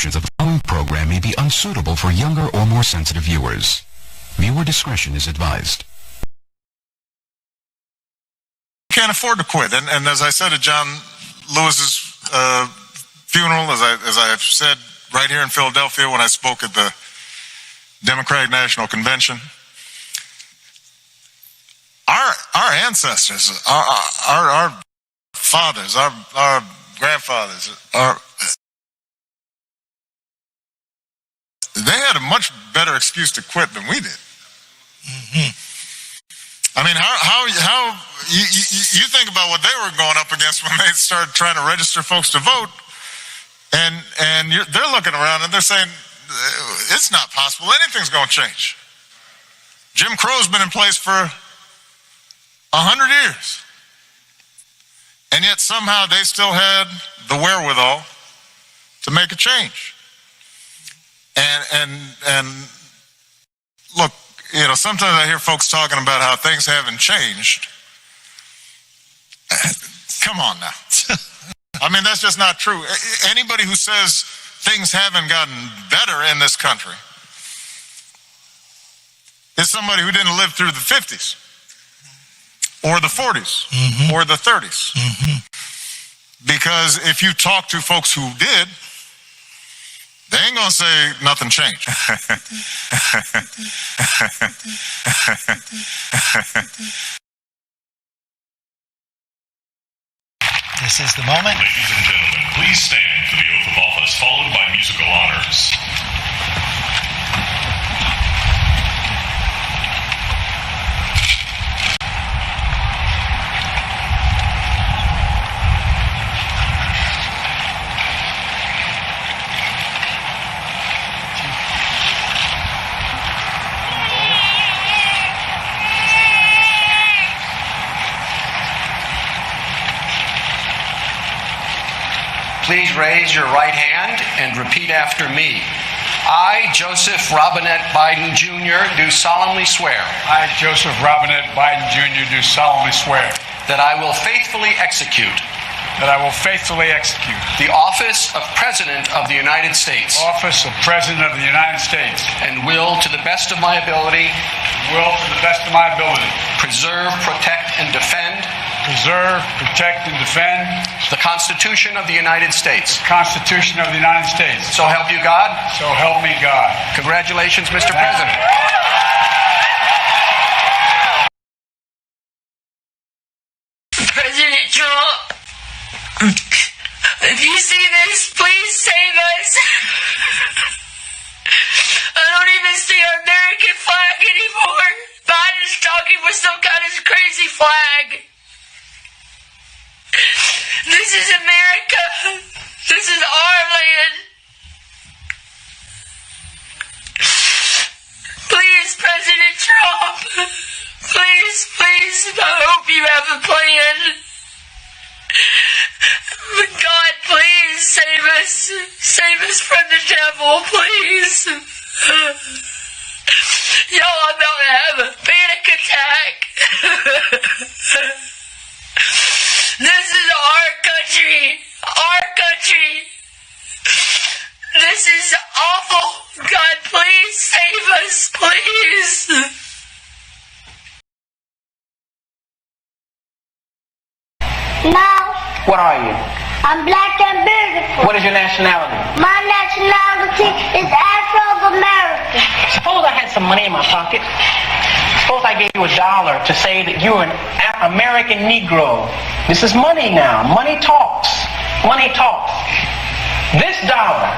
portions of the following program may be unsuitable for younger or more sensitive viewers. Viewer discretion is advised. Can't afford to quit. And as I said at John Lewis's funeral, as I have said right here in Philadelphia when I spoke at the Democratic National Convention, our ancestors, our fathers, our grandfathers, they had a much better excuse to quit than we did. Mm-hmm. I mean, how you think about what they were going up against when they started trying to register folks to vote, and they're looking around and they're saying, it's not possible. Anything's going to change. Jim Crow's been in place for 100 years. And yet somehow they still had the wherewithal to make a change. And look, you know, sometimes I hear folks talking about how things haven't changed. Come on now. I mean, that's just not true. Anybody who says things haven't gotten better in this country is somebody who didn't live through the 50s or the 40s mm-hmm. or the 30s. Mm-hmm. Because if you talk to folks who did, they ain't gonna say nothing changed. This is the moment. Ladies and gentlemen, please stand for the oath of office, followed by musical honors. Please raise your right hand and repeat after me. I, Joseph Robinette Biden Jr., do solemnly swear. I, Joseph Robinette Biden Jr., do solemnly swear. That I will faithfully execute. That I will faithfully execute. The office of President of the United States. Office of President of the United States. And will, to the best of my ability. Will, to the best of my ability. Preserve, protect, and defend. Preserve, protect, and defend. The Constitution of the United States. The Constitution of the United States. So help you God. So help me God. Congratulations, Mr. President. President Trump, if you see this, please save us. I don't even see our American flag anymore. Biden's talking with some kind of crazy flag. This is America. This is our land. Please, President Trump. Please, I hope you have a plan. God, please save us. Save us from the devil, please. Y'all, I'm about to have a panic attack. This is our country. Our country. This is awful. God, please save us, please. No. What are you? I'm black and beautiful. What is your nationality? My nationality is Afro-American. Suppose I had some money in my pocket. Suppose I gave you $1 to say that you're an American Negro. This is money now. Money talks. Money talks. This dollar,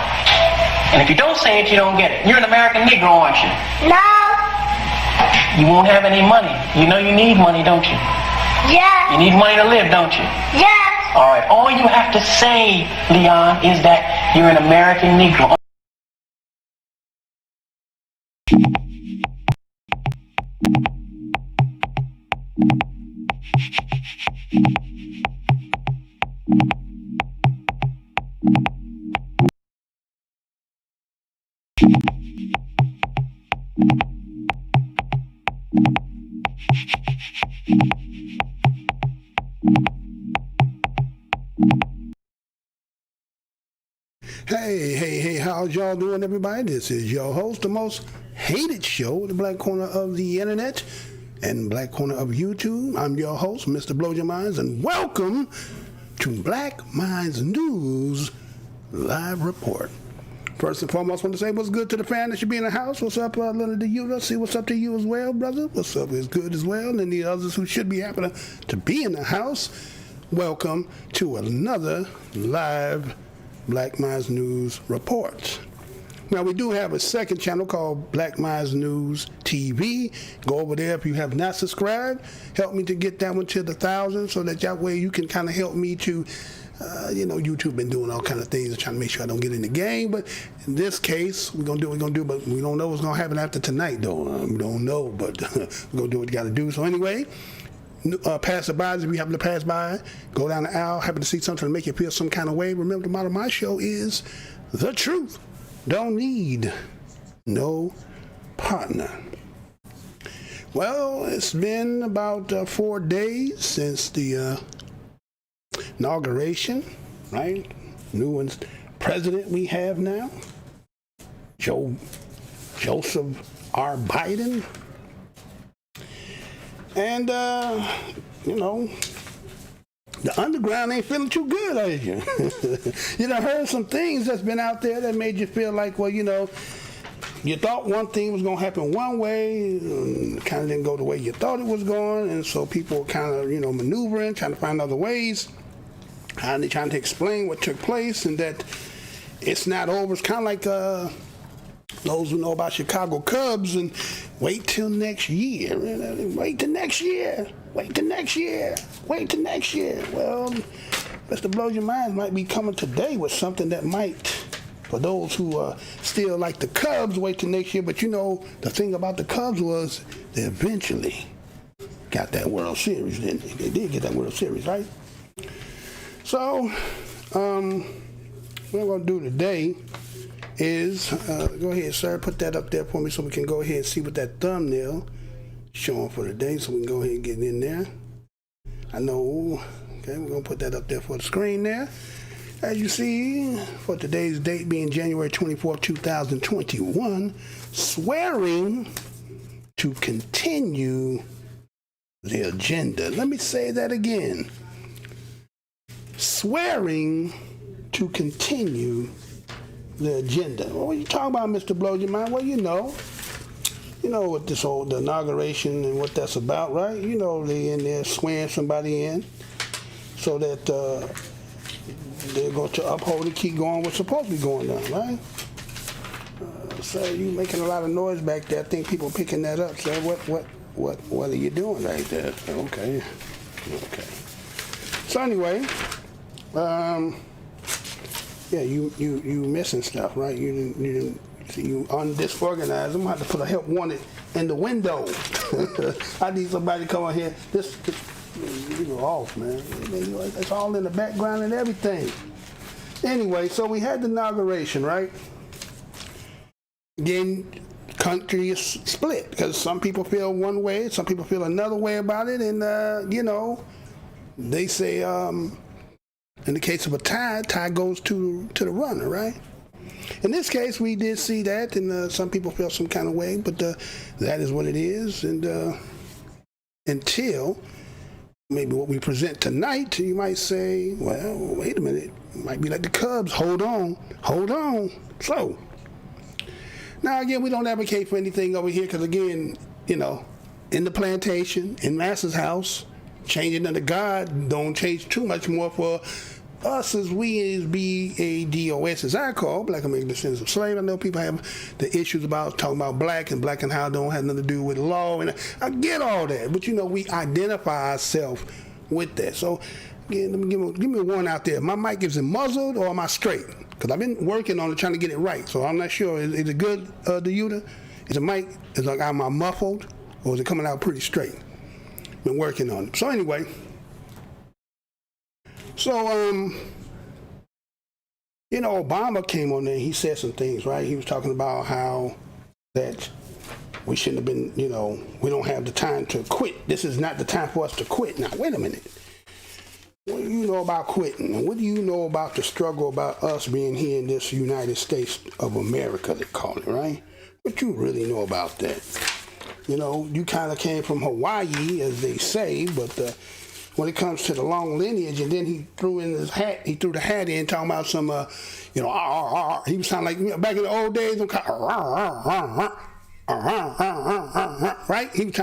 and if you don't say it, you don't get it. You're an American Negro, aren't you? No. You won't have any money. You know you need money, don't you? Yeah. You need money to live, don't you? Yeah. All right. All you have to say, Leon, is that you're an American Negro. Hey, how's y'all doing, everybody? This is your host, the most hated show, the Black Corner of the Internet and Black Corner of YouTube. I'm your host, Mr. Blow Your Minds, and welcome to Black Minds News Live Report. First and foremost, I want to say what's good to the fan that should be in the house. What's up, little to you? See what's up to you as well, brother. What's up is good as well. And the others who should be happy to be in the house, welcome to another live Black Minds News Report. Now, we do have a second channel called Black Minds News TV. Go over there if you have not subscribed. Help me to get that one to the 1,000 so that way you can kind of help me to, YouTube been doing all kind of things and trying to make sure I don't get in the game. But in this case, we're going to do what we're going to do, but we don't know what's going to happen after tonight, though. We don't know, but we're going to do what we got to do. So anyway, passerbys, if you happen to pass by, go down the aisle, happen to see something to make you feel some kind of way. Remember, the motto of my show is the truth. Don't need no partner. Well, it's been about 4 days since the inauguration, right? New president we have now, Joseph R. Biden. And, the underground ain't feeling too good, are you? You done heard some things that's been out there that made you feel like, well, you thought one thing was going to happen one way, kind of didn't go the way you thought it was going, and so people were kind of, maneuvering, trying to find other ways, and they trying to explain what took place, and that it's not over. It's kind of like those who know about Chicago Cubs and wait till next year. Wait till next year. Wait till next year. Wait till next year. Well, Mr. Blow Your Minds might be coming today with something that might, for those who still like the Cubs, wait till next year. But the thing about the Cubs was they eventually got that World Series, didn't they? They did get that World Series, right? So, what we're going to do today is, go ahead, sir, put that up there for me so we can go ahead and see what that thumbnail showing for today, so we can go ahead and get in there. I know, okay, we're going to put that up there for the screen there. As you see, for today's date being January 24, 2021, swearing to continue the agenda. Let me say that again. Swearing to continue the agenda. What are you talking about, Mr. Blow Your Mind? Well, you know what this whole the inauguration and what that's about, right? They in there swearing somebody in so that they're going to uphold and keep going what's supposed to be going on, right? So you making a lot of noise back there. I think people picking that up. So what are you doing right there? Okay. So anyway, yeah, you missing stuff, right? You undisorganized. I'm gonna have to put a help wanted in the window. I need somebody to come on here. This you go off, man. It's all in the background and everything. Anyway, so we had the inauguration, right? Again, country is split because some people feel one way, some people feel another way about it, and they say in the case of a tie goes to the runner, right? In this case, we did see that, and some people felt some kind of way, but that is what it is. And until maybe what we present tonight, you might say, well, wait a minute, it might be like the Cubs, hold on. So, now again, we don't advocate for anything over here, because again, in the plantation, in Master's house, changing under God don't change too much more for us as we as BADOS, as I call Black American Descendants of Slave. I know people have the issues about talking about black and how it don't have nothing to do with law, and I get all that, but we identify ourselves with that. So again, let me give me one out there. My mic, is it muzzled or am I straight? Because I've been working on it, trying to get it right. So I'm not sure. Is it good, Yuta? Is the mic, am I muffled, or is it coming out pretty straight? Been working on it. So anyway, Obama came on there, he said some things, right? He was talking about how that we shouldn't have been, we don't have the time to quit. This is not the time for us to quit. Now, wait a minute. what do you know about quitting? And what do you know about the struggle about us being here in this United States of America, they call it, right? What you really know about that? You know, you kind of came from Hawaii, as they say, but when it comes to the long lineage, and then he threw the hat in talking about some, he was sounding like, back in the old days, right? He was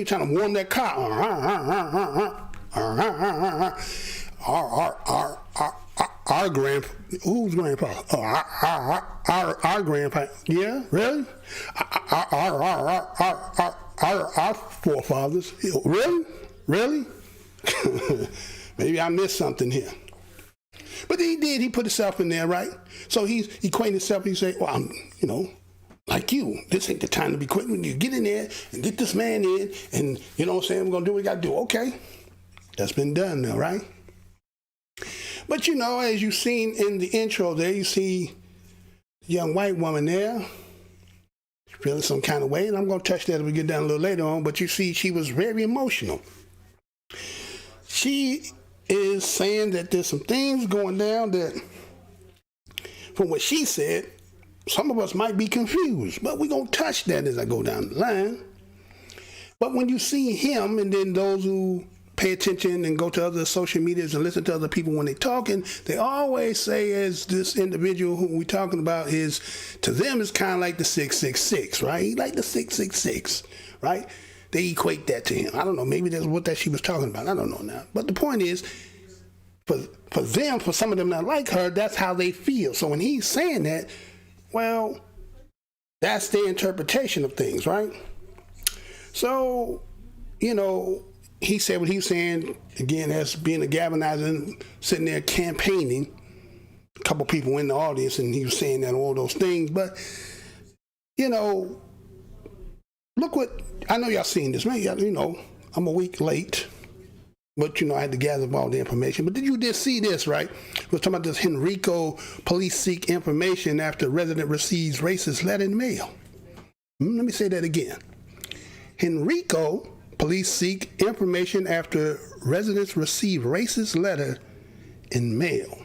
trying to warm that car. Our grandpa, who's grandpa? Our grandpa. Yeah, really? Our forefathers. Really? Maybe I missed something here. But he did. He put himself in there, right? So he's equating himself. He say, "Well, I'm, like you. This ain't the time to be quitting. You get in there and get this man in, and you know what I'm saying. We're gonna do what we gotta do. Okay, that's been done now, right?" But as you've seen in the intro there, you see a young white woman there feeling some kind of way, and I'm going to touch that as we get down a little later on, but you see she was very emotional. She is saying that there's some things going down that, from what she said, some of us might be confused, but we're going to touch that as I go down the line. But when you see him, and then those who pay attention and go to other social medias and listen to other people when they're talking, they always say, as this individual who we're talking about is, to them, it's kind of like the 666, right? Like the 666, right? They equate that to him. I don't know. Maybe that's what she was talking about. I don't know now. But the point is, for them, for some of them that like her, that's how they feel. So when he's saying that, well, that's their interpretation of things, right? So, he said what he was saying, again, as being a galvanizer, sitting there campaigning, a couple people in the audience, and he was saying that, all those things. But, look what, I know y'all seen this, man. I'm a week late, but, I had to gather up all the information. But did you just see this, right? We're talking about this Henrico, police seek information after resident receives racist letter in the mail. Let me say that again. Henrico, police seek information after residents receive racist letter in mail.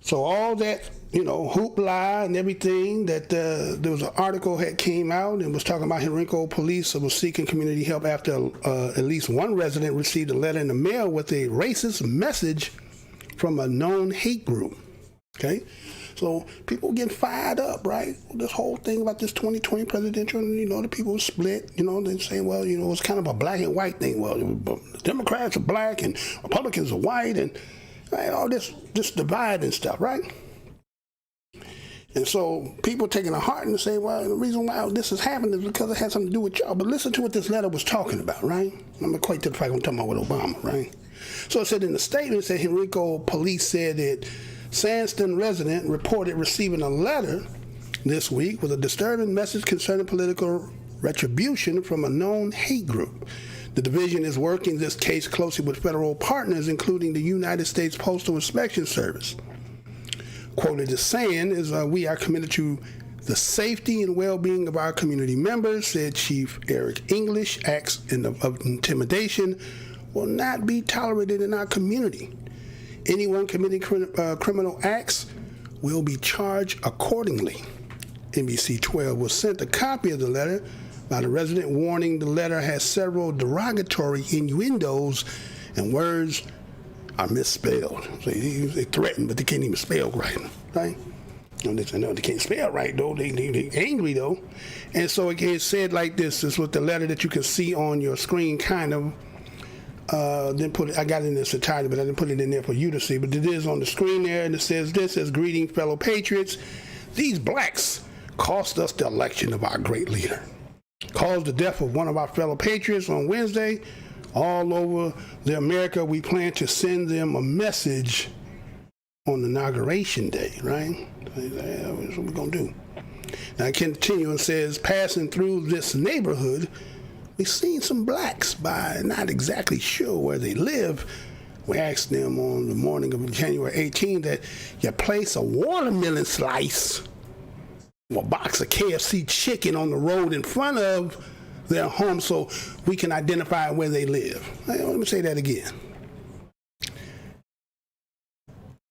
So all that, hoopla and everything that there was an article that came out and was talking about Henrico police was seeking community help after at least one resident received a letter in the mail with a racist message from a known hate group. Okay? So people getting fired up, right? This whole thing about this 2020 presidential, the people split, they're saying, well, it's kind of a black and white thing. Well, the Democrats are black and Republicans are white, and right, all this divide and stuff, right? And so people taking a heart and say, well, the reason why this has happened is because it has something to do with y'all. But listen to what this letter was talking about, right? I'm going to equate to the fact I'm talking about with Obama, right? So it said in the statement, it said Henrico police said that Sandston resident reported receiving a letter this week with a disturbing message concerning political retribution from a known hate group. The division is working this case closely with federal partners, including the United States Postal Inspection Service. Quoted as saying is, we are committed to the safety and well-being of our community members, said Chief Eric English. Acts of intimidation will not be tolerated in our community. Anyone committing criminal acts will be charged accordingly. NBC 12 was sent a copy of the letter by the resident, warning the letter has several derogatory innuendos and words are misspelled. So they threaten, but they can't even spell right, right? I know they can't spell right, though. They angry, though. And so it said like this. This was the letter that you can see on your screen, kind of. I got it in its entirety, but I didn't put it in there for you to see. But it is on the screen there, and it says this, as greeting fellow patriots. These blacks cost us the election of our great leader. Caused the death of one of our fellow patriots on Wednesday. All over the America, we plan to send them a message on Inauguration Day, right? That's what we're going to do. Now, it continues and says, passing through this neighborhood, we've seen some blacks, by not exactly sure where they live. We asked them on the morning of January 18 that you place a watermelon slice or a box of KFC chicken on the road in front of their home so we can identify where they live. Let me say that again.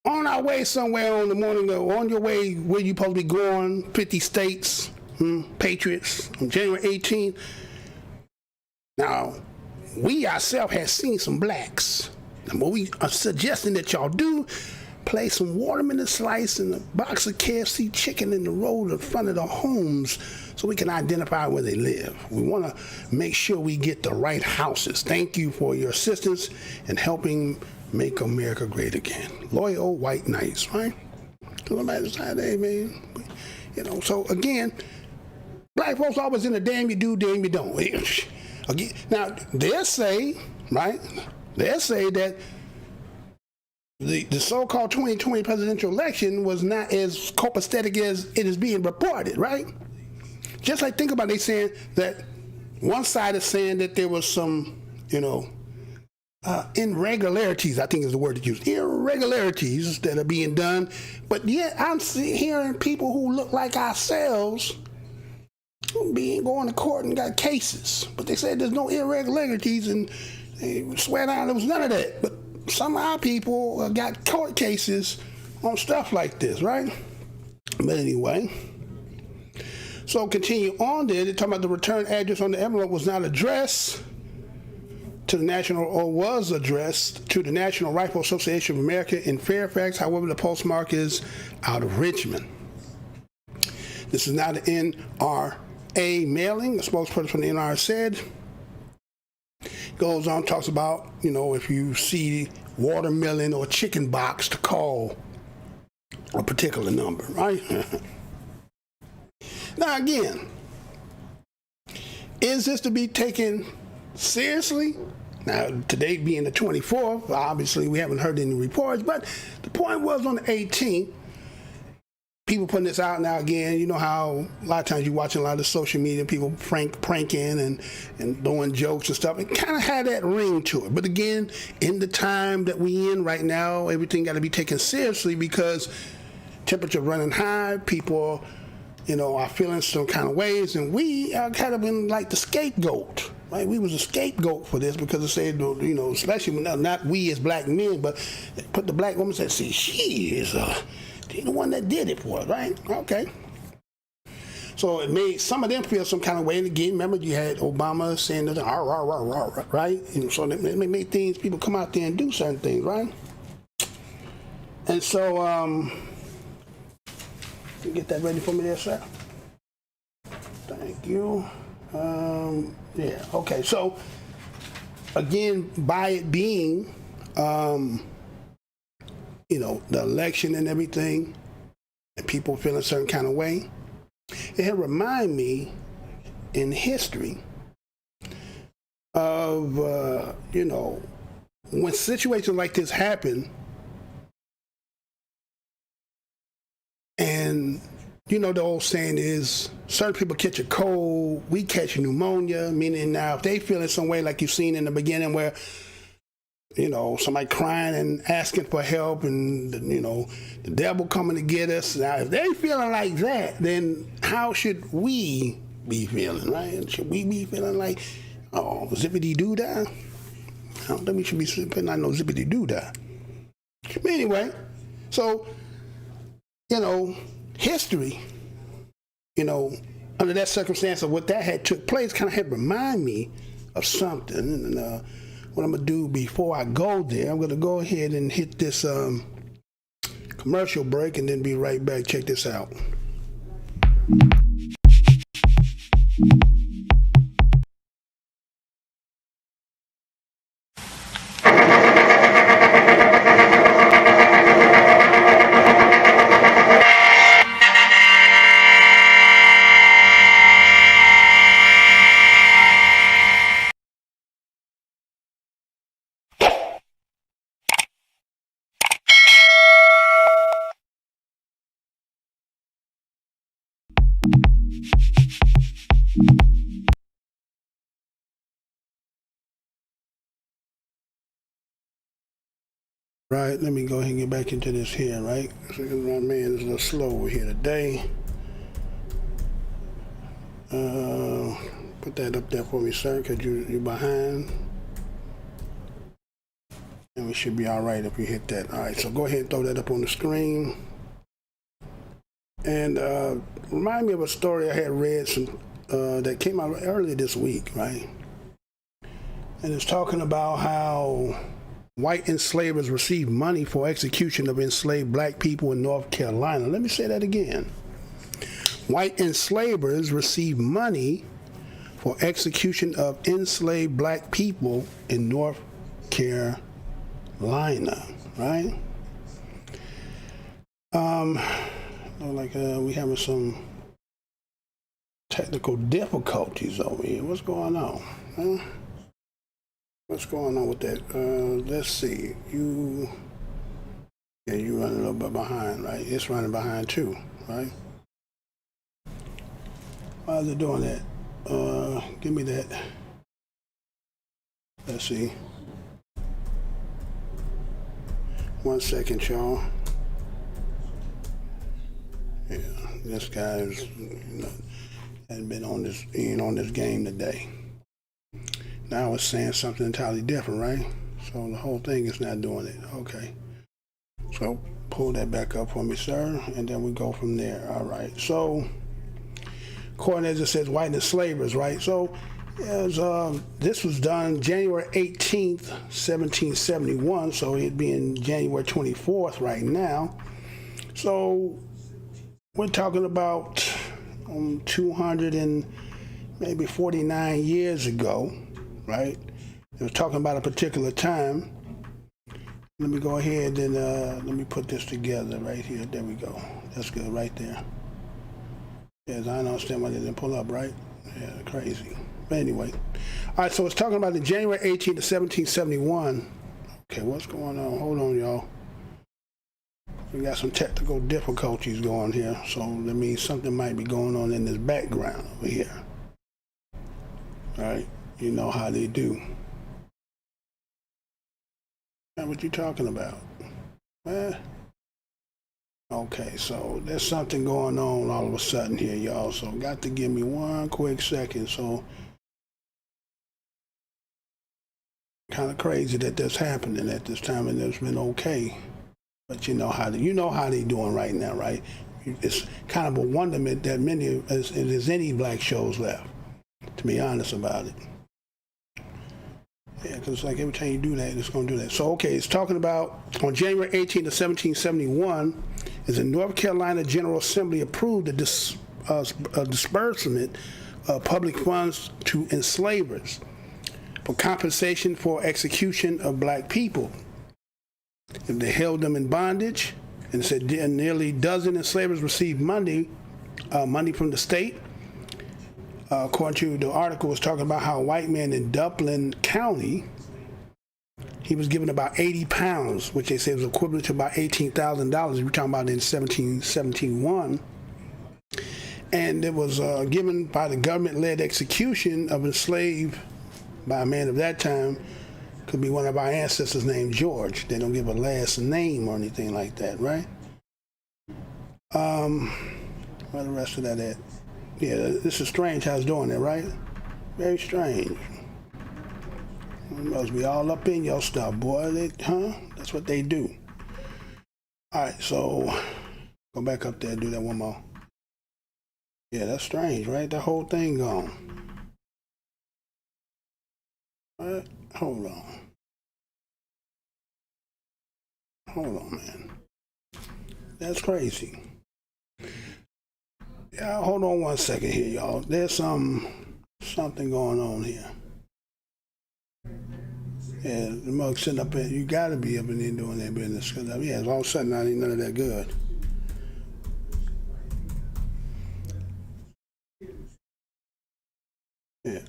On our way somewhere on the morning, on your way where you supposed to be going, 50 states, Patriots, on January 18th. Now, we ourselves have seen some blacks. And what we are suggesting that y'all do, place some watermelon slice and a box of KFC chicken in the road in front of the homes so we can identify where they live. We want to make sure we get the right houses. Thank you for your assistance in helping make America great again. Loyal white knights, right? Somebody decide, hey, man. You know, so again, black folks always in the damn you do, damn you don't. Again, now, they'll say, right? They'll say that the so-called 2020 presidential election was not as copacetic as it is being reported, right? Just like, think about it, they saying that one side is saying that there was some, you know, irregularities, I think is the word to use, irregularities that are being done, but yet I'm hearing people who look like ourselves going to court and got cases, but they said there's no irregularities and they swear down there was none of that. But some of our people got court cases on stuff like this, right? But anyway, so continue on there. They're talking about the return address on the envelope was not addressed to the National, or was addressed to the National Rifle Association of America in Fairfax. However, the postmark is out of Richmond. This is not an NRA mailing. The spokesperson from the NRA said, goes on, talks about, you know, if you see watermelon or chicken box to call a particular number, right? Now again, is this to be taken seriously? Now, today being the 24th, obviously we haven't heard any reports, but the point was on the 18th, people putting this out now again. You know how a lot of times you're watching a lot of social media, people pranking and throwing jokes and stuff. It kind of had that ring to it. But again, in the time that we in right now, everything got to be taken seriously because temperature running high, people, you know, are feeling some kind of ways, and we are kind of been like the scapegoat. Right? We was a scapegoat for this because it said, you know, especially when not we as black men, but put the black woman said, see, she is the one that did it for us, right? Okay. So it made some of them feel some kind of way. And again, remember you had Obama saying that, right? And so it made things, people come out there and do certain things, right? And so, you get that ready for me there, sir? Thank you. Yeah, okay. So, again, by it being, you know, the election and everything, and people feeling a certain kind of way, it had remind me in history of, you know, when situations like this happen, and you know, the old saying is, certain people catch a cold, we catch pneumonia, meaning now if they feel in some way like you've seen in the beginning where, you know, somebody crying and asking for help and, you know, the devil coming to get us. Now, if they feeling like that, then how should we be feeling, right? Should we be feeling like, oh, zippity-doo-dah? I don't think we should be putting on no zippity-doo-dah. But anyway, so, you know, history, you know, under that circumstance of what that had took place, kind of had remind me of something. And what I'm gonna do before I go there, I'm gonna go ahead and hit this commercial break and then be right back. Check this out. Right, let me go ahead and get back into this here, right? My man is a little slow over here today. Put that up there for me, sir, because you're behind. And we should be all right if you hit that. All right, so go ahead and throw that up on the screen. And remind me of a story I had read that came out earlier this week, right? And it's talking about how white enslavers received money for execution of enslaved black people in North Carolina. Let me say that again. White enslavers received money for execution of enslaved black people in North Carolina, right? Like we having some technical difficulties over here. What's going on? Huh? What's going on with that? Let's see. You running a little bit behind, right? It's running behind too, right? Why is it doing that? Give me that. Let's see. 1 second, y'all. Yeah, this guy is, hasn't been on this, ain't on this game today. Now it's saying something entirely different, right? So the whole thing is not doing it. Okay. So pull that back up for me, sir, and then we go from there. All right. So, according as it says, white enslavers, right? So, this was done January 18th, 1771. So it'd be in January 24th right now. So we're talking about 249 years ago, right? It was talking about a particular time. Let me go ahead and let me put this together right here. There we go. That's good right there. Yes, I understand why they didn't pull up, right? Yeah, crazy. But anyway. All right, so it's talking about the January 18th of 1771. Okay, what's going on? Hold on, y'all. We got some technical difficulties going here, so that means something might be going on in this background over here. All right, you know how they do. That's what you talking about? Okay, so there's something going on all of a sudden here, y'all. So got to give me 1 quick second. So kind of crazy that that's happening at this time, and it's been okay. But you know how they doing right now, right? It's kind of a wonderment that there's any black shows left, to be honest about it. Yeah, because like every time you do that, it's going to do that. So, okay, it's talking about on January 18th of 1771, is the North Carolina General Assembly approved the disbursement of public funds to enslavers for compensation for execution of black people. If they held them in bondage, and it said nearly a dozen enslavers received money from the state. According to the article, was talking about how a white man in Duplin County, he was given about 80 pounds, which they say was equivalent to about $18,000. We're talking about in 1771. And it was given by the government-led execution of enslaved by a man of that time. Could be one of our ancestors named George. They don't give a last name or anything like that, right? Where the rest of that at? Yeah, this is strange how it's doing it, right? Very strange. It must be all up in your stuff, boy. That's what they do. All right, so go back up there, do that one more. Yeah, that's strange, right? That whole thing gone. What? Hold on, man. That's crazy. Yeah, hold on 1 second here, y'all. There's something going on here. Yeah, the mug sitting up there. You gotta be up in there doing that business. Cause yeah, all of a sudden not even none of that good. Yeah,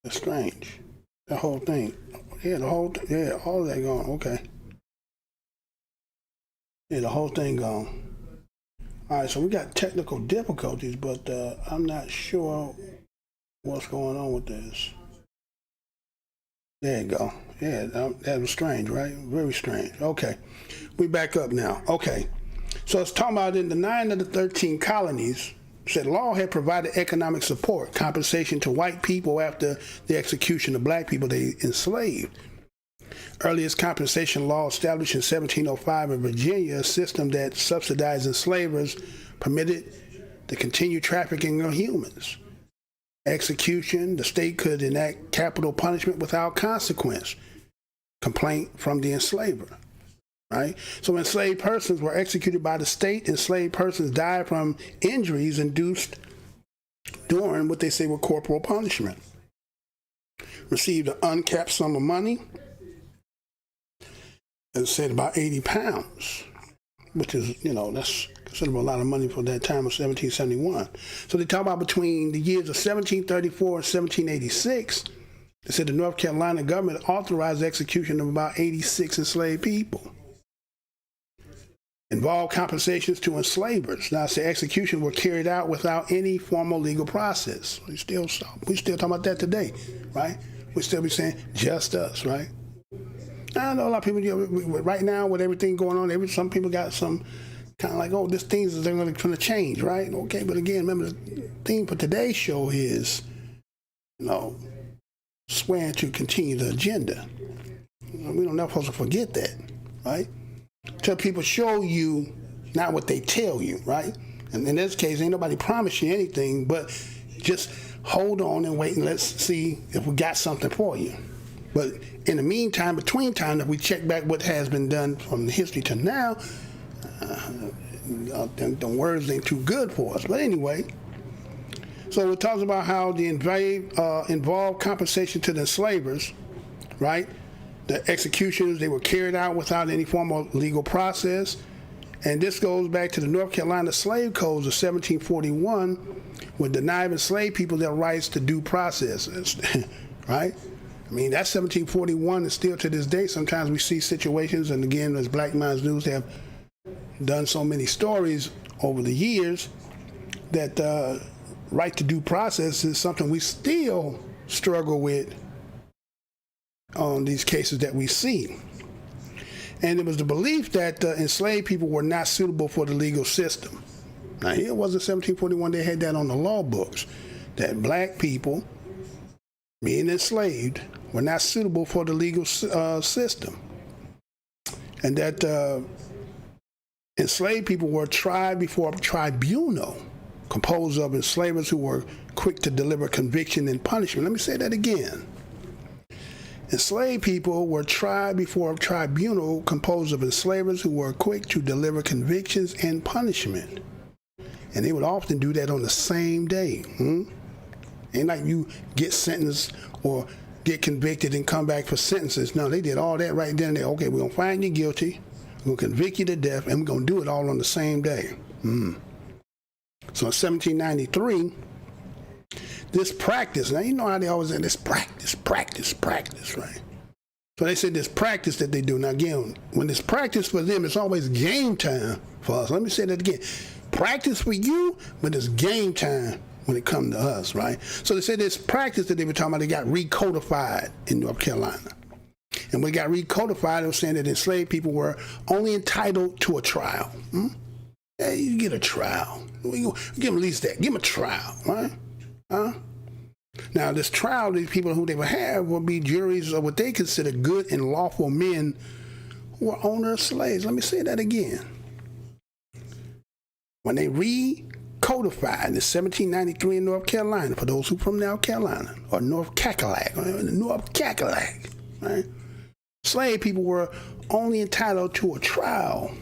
that's strange. The whole thing. Yeah, all of that gone. Okay. Yeah, the whole thing gone. All right, so we got technical difficulties, but I'm not sure what's going on with this. There you go. Yeah, that was strange, right? Very strange. Okay, we back up now. Okay, so it's talking about in the 9 of the 13 colonies, said law had provided economic support, compensation to white people after the execution of black people they enslaved. Earliest compensation law established in 1705 in Virginia, a system that subsidized enslavers, permitted the continued trafficking of humans. Execution, the state could enact capital punishment without consequence. Complaint from the enslaver. Right? So enslaved persons were executed by the state. Enslaved persons died from injuries induced during what they say were corporal punishment. Received an uncapped sum of money. As said, about 80 pounds, which is, that's considerable a lot of money for that time of 1771. So they talk about between the years of 1734 and 1786, they said the North Carolina government authorized the execution of about 86 enslaved people. Involved compensations to enslavers. Now, the execution were carried out without any formal legal process. We still talking about that today, right? We still be saying just us, right? I know a lot of people, right now with everything going on, some people got some kind of like, oh, this things they're going to change, right? Okay, but again, remember the theme for today's show is, swearing to continue the agenda. We don't never supposed to forget that, right? Tell people show you not what they tell you, right? And in this case, ain't nobody promise you anything, but just hold on and wait and let's see if we got something for you. But in the meantime, between time, if we check back what has been done from the history to now, the words ain't too good for us. But anyway, so it talks about how the involved compensation to the enslavers, right? The executions, they were carried out without any formal legal process. And this goes back to the North Carolina slave codes of 1741, which denied enslaved people their rights to due process, right? I mean, that's 1741, and still to this day, sometimes we see situations, and again, as Black Minds News have done so many stories over the years, that right to due process is something we still struggle with on these cases that we see. And it was the belief that enslaved people were not suitable for the legal system. Now, here it was in 1741, they had that on the law books, that black people being enslaved were not suitable for the legal system. And that enslaved people were tried before a tribunal composed of enslavers who were quick to deliver conviction and punishment. Let me say that again. Enslaved people were tried before a tribunal composed of enslavers who were quick to deliver convictions and punishment. And they would often do that on the same day. Ain't like you get sentenced or get convicted and come back for sentences. No, they did all that right then and there. Okay, we're going to find you guilty, we're going to convict you to death, and we're going to do it all on the same day. So in 1793, this practice, now you know how they always say this practice, right? So they said this practice that they do. Now again, when it's practice for them, it's always game time for us. Let me say that again. Practice for you, but it's game time when it comes to us, right? So they said this practice that they were talking about, they got recodified in North Carolina. And when it got recodified, it was saying that enslaved people were only entitled to a trial. Hey, you get a trial. Give them at least that. Give them a trial, right? Now, this trial, these people who they would have would be juries of what they consider good and lawful men who were owners of slaves. Let me say that again. When they recodified in 1793 in North Carolina, for those who from North Carolina, or North Cackalack, right? Slave people were only entitled to a trial.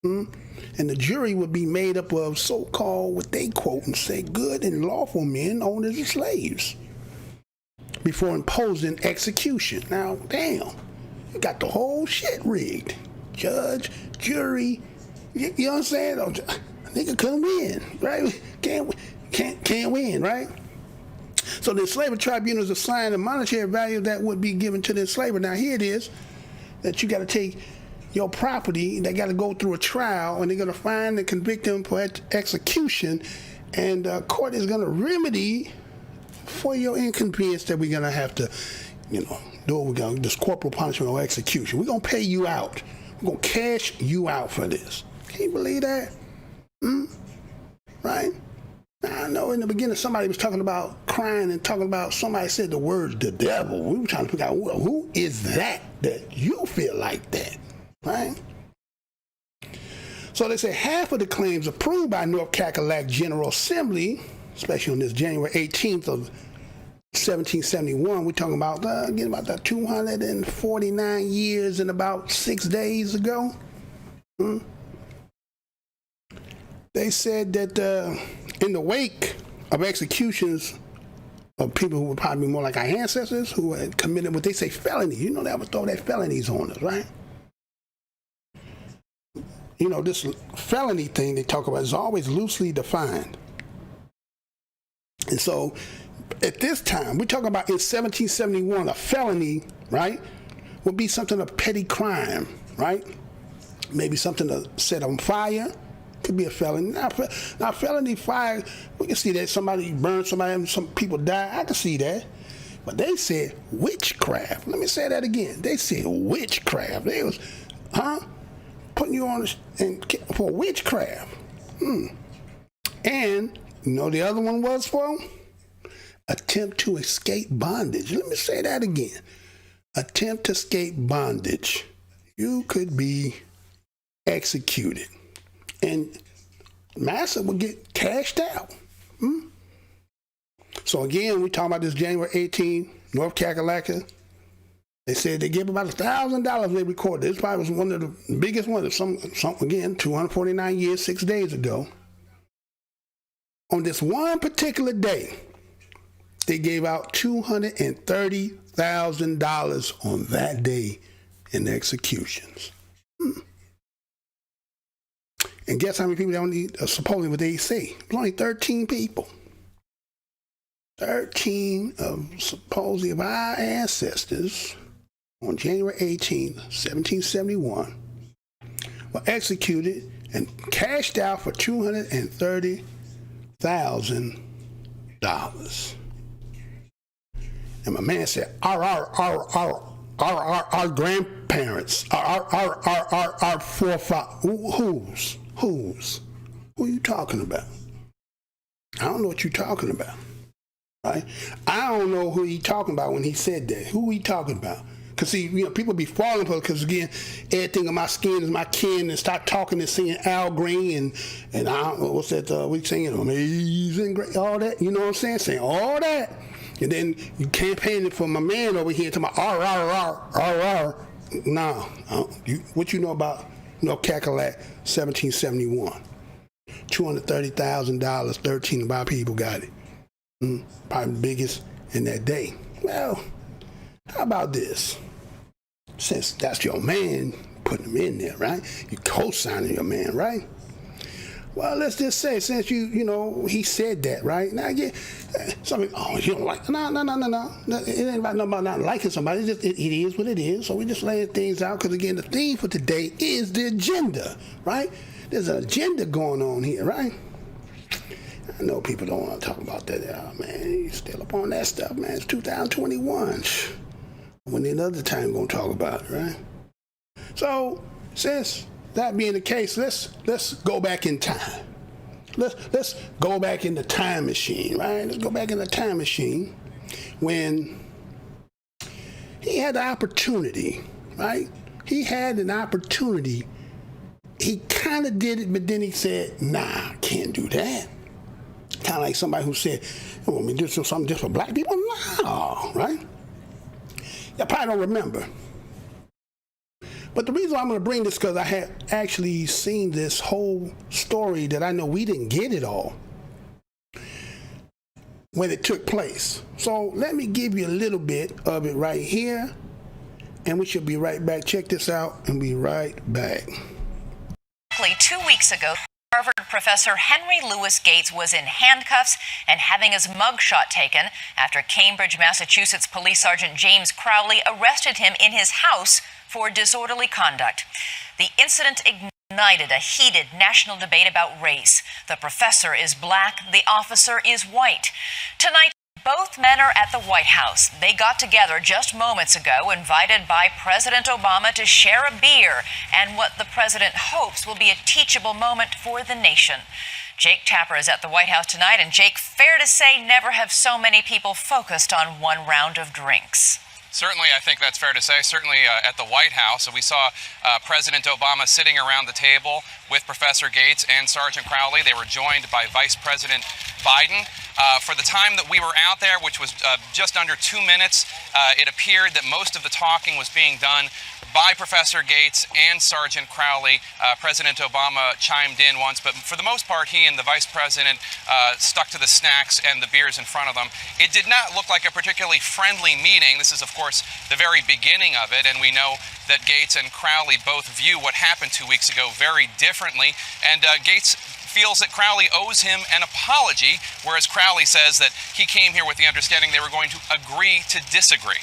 And the jury would be made up of so-called, what they quote and say, good and lawful men, owners of slaves, before imposing execution. Now, damn, you got the whole shit rigged. Judge, jury, you know what I'm saying? Nigga couldn't win, right? Can't win, right? So the enslaver tribunals assigned a monetary value that would be given to the enslaver. Now, here it is that you got to take your property, they got to go through a trial, and they're going to find and convict them for execution, and the court is going to remedy for your inconvenience that we're going to have to, do what we're going to, this corporal punishment or execution. We're going to pay you out. We're going to cash you out for this. Can you believe that? Right? I know in the beginning somebody was talking about crying and talking about somebody said the word the devil. We were trying to figure out, well, who is that you feel like that, right? So they say half of the claims approved by North Carolina General Assembly, especially on this January 18th of 1771, we're talking about getting about that 249 years and about 6 days ago. They said that in the wake of executions of people who would probably be more like our ancestors who had committed what they say felonies. You know, they ever throw that felonies on us, right? You know, this felony thing they talk about is always loosely defined. And so at this time, we're talking about in 1771, a felony, right, would be something of petty crime, right? Maybe something to set on fire. Could be a felony. Now felony fire, we can see that somebody burned somebody and some people died. I can see that. But they said witchcraft. Let me say that again. They said witchcraft. They was, putting you on for witchcraft. And you know the other one was for? Attempt to escape bondage. Let me say that again. Attempt to escape bondage. You could be executed. And Massa would get cashed out. So again, we talking about this January 18, North Carolina. They said they gave about $1,000 they recorded. This probably was one of the biggest ones. Some again, 249 years, 6 days ago. On this one particular day, they gave out $230,000 on that day in executions. And guess how many people they only, supposedly what they say? There's only 13 people. 13 of supposedly of our ancestors on January 18, 1771 were executed and cashed out for $230,000. And my man said, our grandparents, our forefathers, who are you talking about? I don't know what you're talking about, right? I don't know who he talking about when he said that. Who he talking about? Because, see, you know, people be falling for it because, again, everything on my skin is my kin, and start talking and singing Al Green and what's that, we singing Amazing Grace, all that, you know what I'm saying? Saying all that. And then you campaigning for my man over here to my R. No. What you know about North Carolina, 1771? $230,000, 13 of our people got it. Probably the biggest in that day. Well, how about this? Since that's your man, putting him in there, right? You co-signing your man, right? Well, let's just say, since you know, he said that, right? Now, again, somebody, you don't like, no. It ain't about not liking somebody. It is what it is. So we just laying things out because, again, the theme for today is the agenda, right? There's an agenda going on here, right? I know people don't want to talk about that. Man, you still up on that stuff, man. It's 2021. When another time we're going to talk about it, right? So, since that being the case, let's go back in time. Let's go back in the time machine, right? Let's go back in the time machine when he had the opportunity, right? He had an opportunity. He kind of did it, but then he said, nah, I can't do that. Kind of like somebody who said, you want me to do something just for black people? No, right? You probably don't remember. But the reason why I'm going to bring this because I had actually seen this whole story that I know we didn't get it all when it took place. So let me give you a little bit of it right here, and we should be right back. Check this out and be right back. 2 weeks ago, Harvard professor Henry Louis Gates was in handcuffs and having his mugshot taken after Cambridge, Massachusetts police sergeant James Crowley arrested him in his house for disorderly conduct. The incident ignited a heated national debate about race. The professor is black, the officer is white. Tonight, both men are at the White House. They got together just moments ago, invited by President Obama to share a beer and what the president hopes will be a teachable moment for the nation. Jake Tapper is at the White House tonight, and Jake, fair to say, never have so many people focused on one round of drinks. Certainly, I think that's fair to say. Certainly at the White House, we saw President Obama sitting around the table with Professor Gates and Sergeant Crowley. They were joined by Vice President Biden. For the time that we were out there, which was just under 2 minutes, it appeared that most of the talking was being done by Professor Gates and Sergeant Crowley. President Obama chimed in once, but for the most part, he and the Vice President stuck to the snacks and the beers in front of them. It did not look like a particularly friendly meeting. This is, of course, the very beginning of it, and we know that Gates and Crowley both view what happened 2 weeks ago very differently, and Gates feels that Crowley owes him an apology, whereas Crowley says that he came here with the understanding they were going to agree to disagree.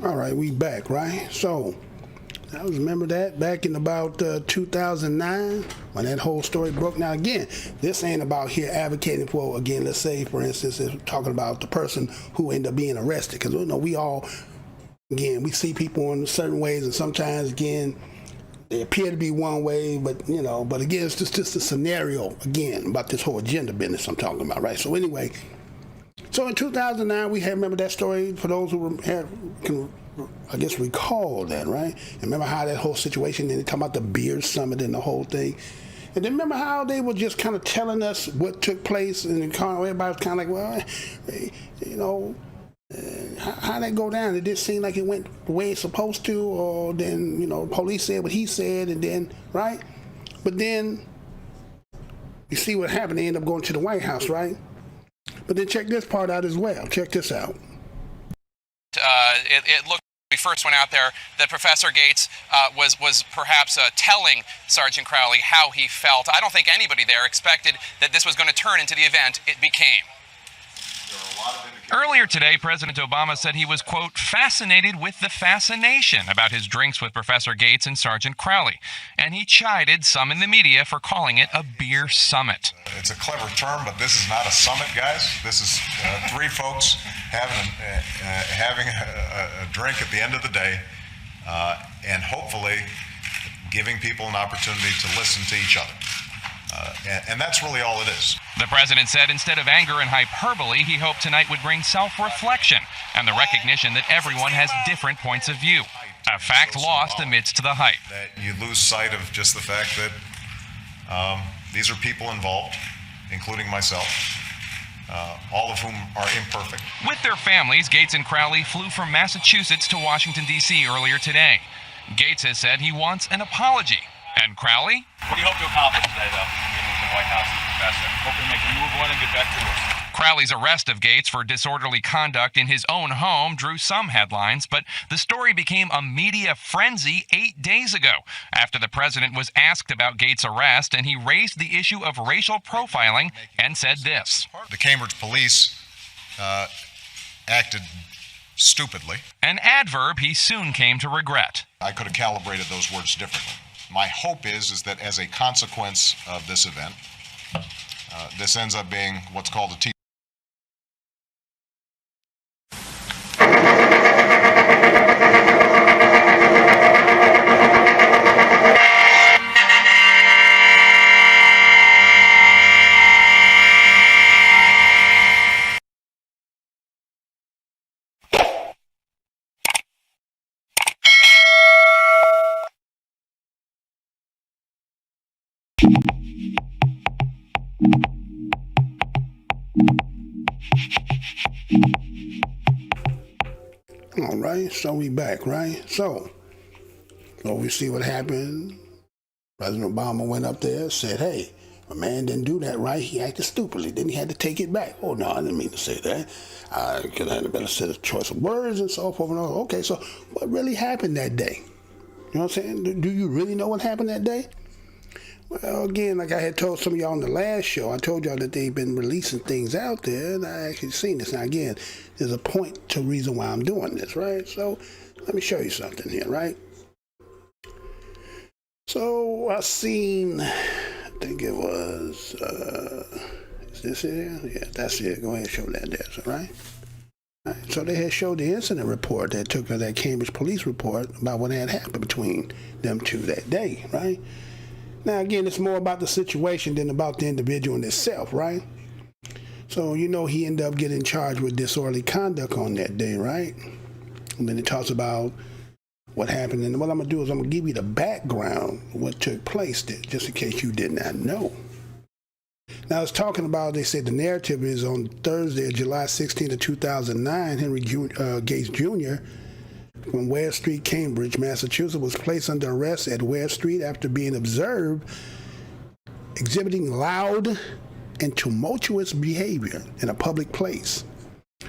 All right, we back, right? So, I remember that back in about 2009 when that whole story broke. Now, again, this ain't about here advocating for, again, let's say, for instance, it's talking about the person who ended up being arrested. Because, you know, we all, again, we see people in certain ways, and sometimes, again, they appear to be one way, but, you know, but again, it's just a scenario, again, about this whole agenda business I'm talking about, right? So, anyway, so in 2009, we had, remember that story, for those who can, I guess, recall that, right? And remember how that whole situation, and they talk about the beer summit and the whole thing. And then remember how they were just kind of telling us what took place, and everybody was kind of like, well, you know, how'd that go down? It just seemed like it went the way it's supposed to, or then, you know, police said what he said, and then, right? But then, you see what happened. They end up going to the White House, right? But then check this part out as well. Check this out. It looked, when we first went out there, that Professor Gates was perhaps telling Sergeant Crowley how he felt. I don't think anybody there expected that this was going to turn into the event it became. Earlier today, President Obama said he was, quote, fascinated with the fascination about his drinks with Professor Gates and Sergeant Crowley, and he chided some in the media for calling it a beer summit. It's a clever term, but this is not a summit, guys. This is three folks having a drink at the end of the day, and hopefully giving people an opportunity to listen to each other. And that's really all it is. The president said instead of anger and hyperbole, he hoped tonight would bring self-reflection and the recognition that everyone has different points of view. A fact lost amidst the hype. That you lose sight of just the fact that these are people involved, including myself, all of whom are imperfect. With their families, Gates and Crowley flew from Massachusetts to Washington, D.C. earlier today. Gates has said he wants an apology. And Crowley? What do you hope to accomplish today, though, getting to the White House as professor? Hope to make a move on and get back to work. Crowley's arrest of Gates for disorderly conduct in his own home drew some headlines, but the story became a media frenzy 8 days ago after the president was asked about Gates' arrest, and he raised the issue of racial profiling and said this. The Cambridge police acted stupidly. An adverb he soon came to regret. I could have calibrated those words differently. My hope is that as a consequence of this event, this ends up being what's called a T. All right, so we back, right? So we see what happened. President Obama went up there, said, hey, a man didn't do that, right? He acted stupidly. Then he had to take it back. Oh, no, I didn't mean to say that. I could have had a better set of choice of words and so forth and all. Okay, so what really happened that day? You know what I'm saying? Do you really know what happened that day? Well, again, like I had told some of y'all on the last show, I told y'all that they've been releasing things out there, and I actually seen this. Now, again, there's a point to reason why I'm doing this, right? So let me show you something here, right? So I seen, I think it was, is this it? Yeah, that's it. Go ahead and show that there, all right? All right? So they had showed the incident report that took that Cambridge police report about what had happened between them two that day, right? Now, again, it's more about the situation than about the individual in itself, right? So, you know, he ended up getting charged with disorderly conduct on that day, right? And then it talks about what happened. And what I'm going to do is I'm going to give you the background of what took place there, just in case you did not know. Now, it's talking about, they said the narrative is on Thursday, July 16th of 2009, Henry Gates Jr., from Ware Street, Cambridge, Massachusetts, was placed under arrest at Ware Street after being observed exhibiting loud and tumultuous behavior in a public place.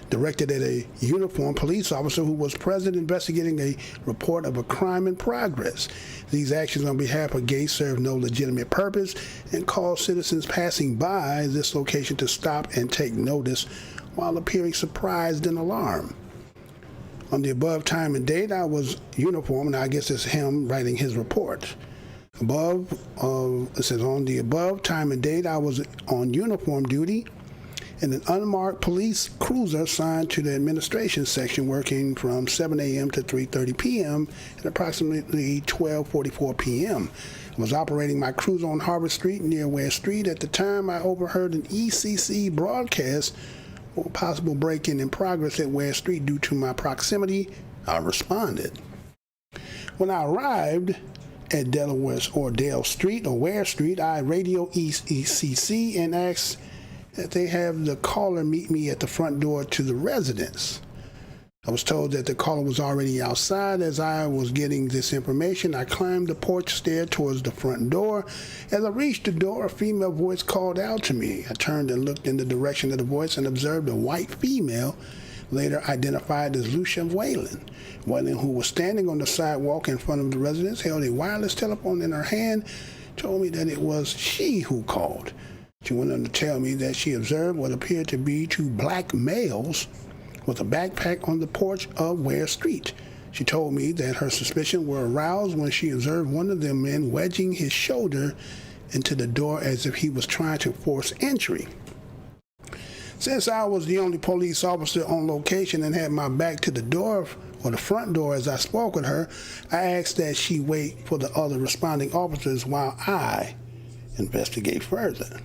Directed at a uniformed police officer who was present investigating a report of a crime in progress. These actions on behalf of Gates served no legitimate purpose and caused citizens passing by this location to stop and take notice while appearing surprised and alarmed. On the above time and date, I was uniformed, and I guess it's him writing his report. Above, it says, on the above time and date, I was on uniform duty in an unmarked police cruiser assigned to the administration section, working from 7 a.m. to 3:30 p.m. at approximately 12:44 p.m. I was operating my cruiser on Harvard Street near Ware Street. At the time, I overheard an ECC broadcast or possible break-in in progress at Ware Street. Due to my proximity, I responded. When I arrived at Delaware or Dale Street or Ware Street, I radioed ECC and asked that they have the caller meet me at the front door to the residence. I was told that the caller was already outside. As I was getting this information, I climbed the porch stair towards the front door. As I reached the door, a female voice called out to me. I turned and looked in the direction of the voice and observed a white female, later identified as Lucia Whalen. Whalen, who was standing on the sidewalk in front of the residence, held a wireless telephone in her hand, told me that it was she who called. She went on to tell me that she observed what appeared to be two black males with a backpack on the porch of Ware Street. She told me that her suspicions were aroused when she observed one of them men wedging his shoulder into the door as if he was trying to force entry. Since I was the only police officer on location and had my back to the door or the front door as I spoke with her, I asked that she wait for the other responding officers while I investigate further.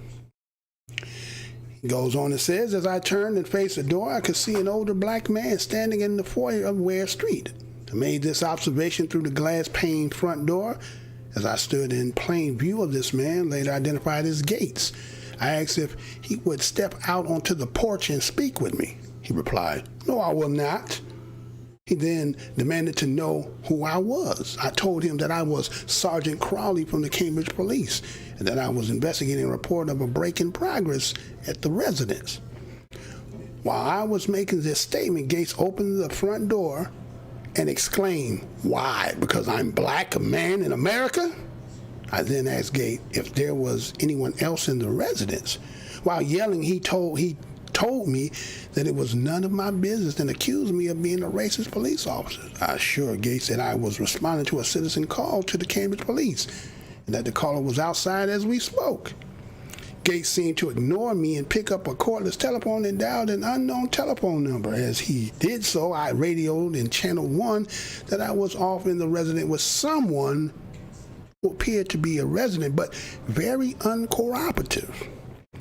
He goes on and says, as I turned and faced the door, I could see an older black man standing in the foyer of Ware Street. I made this observation through the glass pane front door. As I stood in plain view of this man, later identified as Gates, I asked if he would step out onto the porch and speak with me. He replied, "No, I will not." He then demanded to know who I was. I told him that I was Sergeant Crowley from the Cambridge Police and that I was investigating a report of a break in progress at the residence. While I was making this statement, Gates opened the front door and exclaimed, "Why? Because I'm black, a man in America?" I then asked Gates if there was anyone else in the residence. While yelling, he told me that it was none of my business and accused me of being a racist police officer. I assured Gates that I was responding to a citizen call to the Cambridge Police and that the caller was outside as we spoke. Gates seemed to ignore me and pick up a cordless telephone and dialed an unknown telephone number. As he did so, I radioed in channel 1 that I was off in the residence with someone who appeared to be a resident but very uncooperative.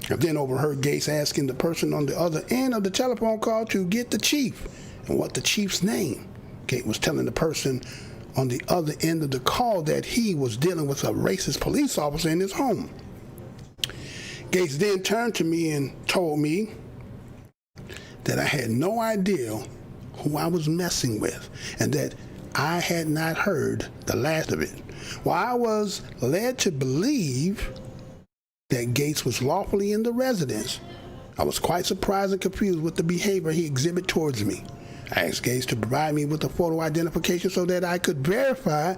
I then overheard Gates asking the person on the other end of the telephone call to get the chief and what the chief's name. Gates was telling the person on the other end of the call that he was dealing with a racist police officer in his home. Gates then turned to me and told me that I had no idea who I was messing with and that I had not heard the last of it. While I was led to believe that Gates was lawfully in the residence, I was quite surprised and confused with the behavior he exhibited towards me. I asked Gates to provide me with a photo identification so that I could verify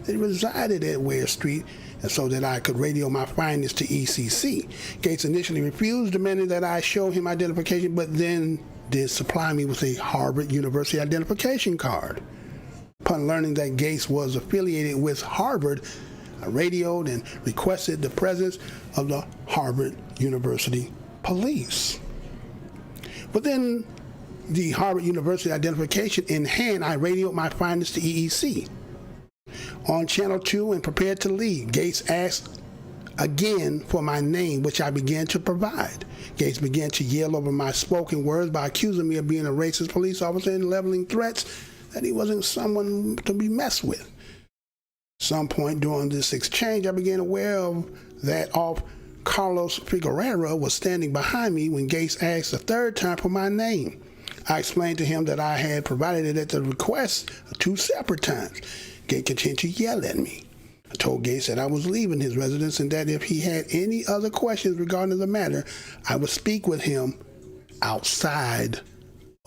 that he resided at Ware Street, and so that I could radio my findings to ECC. Gates initially refused, demanding that I show him identification, but then did supply me with a Harvard University identification card. Upon learning that Gates was affiliated with Harvard, I radioed and requested the presence of the Harvard University police. Within the Harvard University identification in hand, I radioed my findings to EEC. On Channel 2 and prepared to leave, Gates asked again for my name, which I began to provide. Gates began to yell over my spoken words by accusing me of being a racist police officer and leveling threats that he wasn't someone to be messed with. Some point during this exchange, I began aware of that Carlos Figueroa was standing behind me when Gates asked a third time for my name. I explained to him that I had provided it at the request 2 separate times. Gates continued to yell at me. I told Gates that I was leaving his residence and that if he had any other questions regarding the matter, I would speak with him outside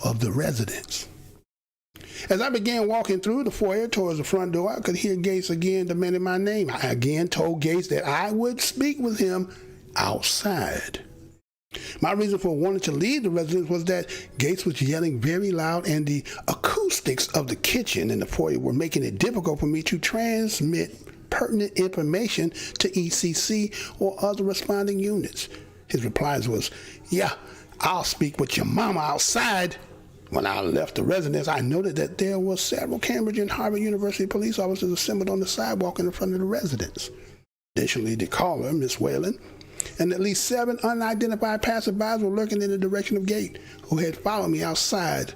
of the residence. As I began walking through the foyer towards the front door, I could hear Gates again demanding my name. I again told Gates that I would speak with him outside. My reason for wanting to leave the residence was that Gates was yelling very loud and the acoustics of the kitchen and the foyer were making it difficult for me to transmit pertinent information to ECC or other responding units. His replies was, "Yeah, I'll speak with your mama outside." When I left the residence, I noted that there were several Cambridge and Harvard University police officers assembled on the sidewalk in front of the residence. Additionally, the caller, Miss Whalen, and at least 7 unidentified passerbys were lurking in the direction of Gates, who had followed me outside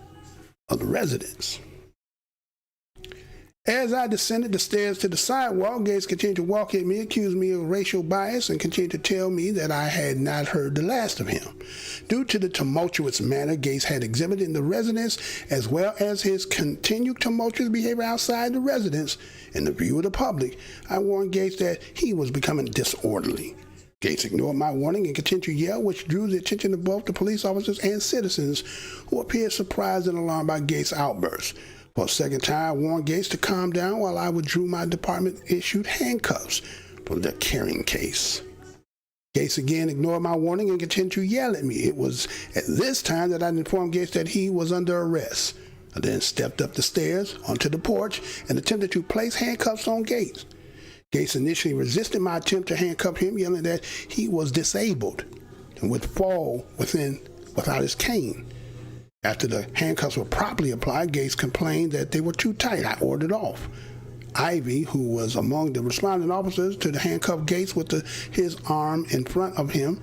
of the residence. As I descended the stairs to the sidewalk, Gates continued to walk at me, accused me of racial bias, and continued to tell me that I had not heard the last of him. Due to the tumultuous manner Gates had exhibited in the residence, as well as his continued tumultuous behavior outside the residence, in the view of the public, I warned Gates that he was becoming disorderly. Gates ignored my warning and continued to yell, which drew the attention of both the police officers and citizens, who appeared surprised and alarmed by Gates' outburst. For a second time, I warned Gates to calm down while I withdrew my department-issued handcuffs from the carrying case. Gates again ignored my warning and continued to yell at me. It was at this time that I informed Gates that he was under arrest. I then stepped up the stairs onto the porch and attempted to place handcuffs on Gates. Gates initially resisted my attempt to handcuff him, yelling that he was disabled and would fall without his cane. After the handcuffs were properly applied, Gates complained that they were too tight. I ordered off. Ivy, who was among the responding officers, to handcuff Gates with his arm in front of him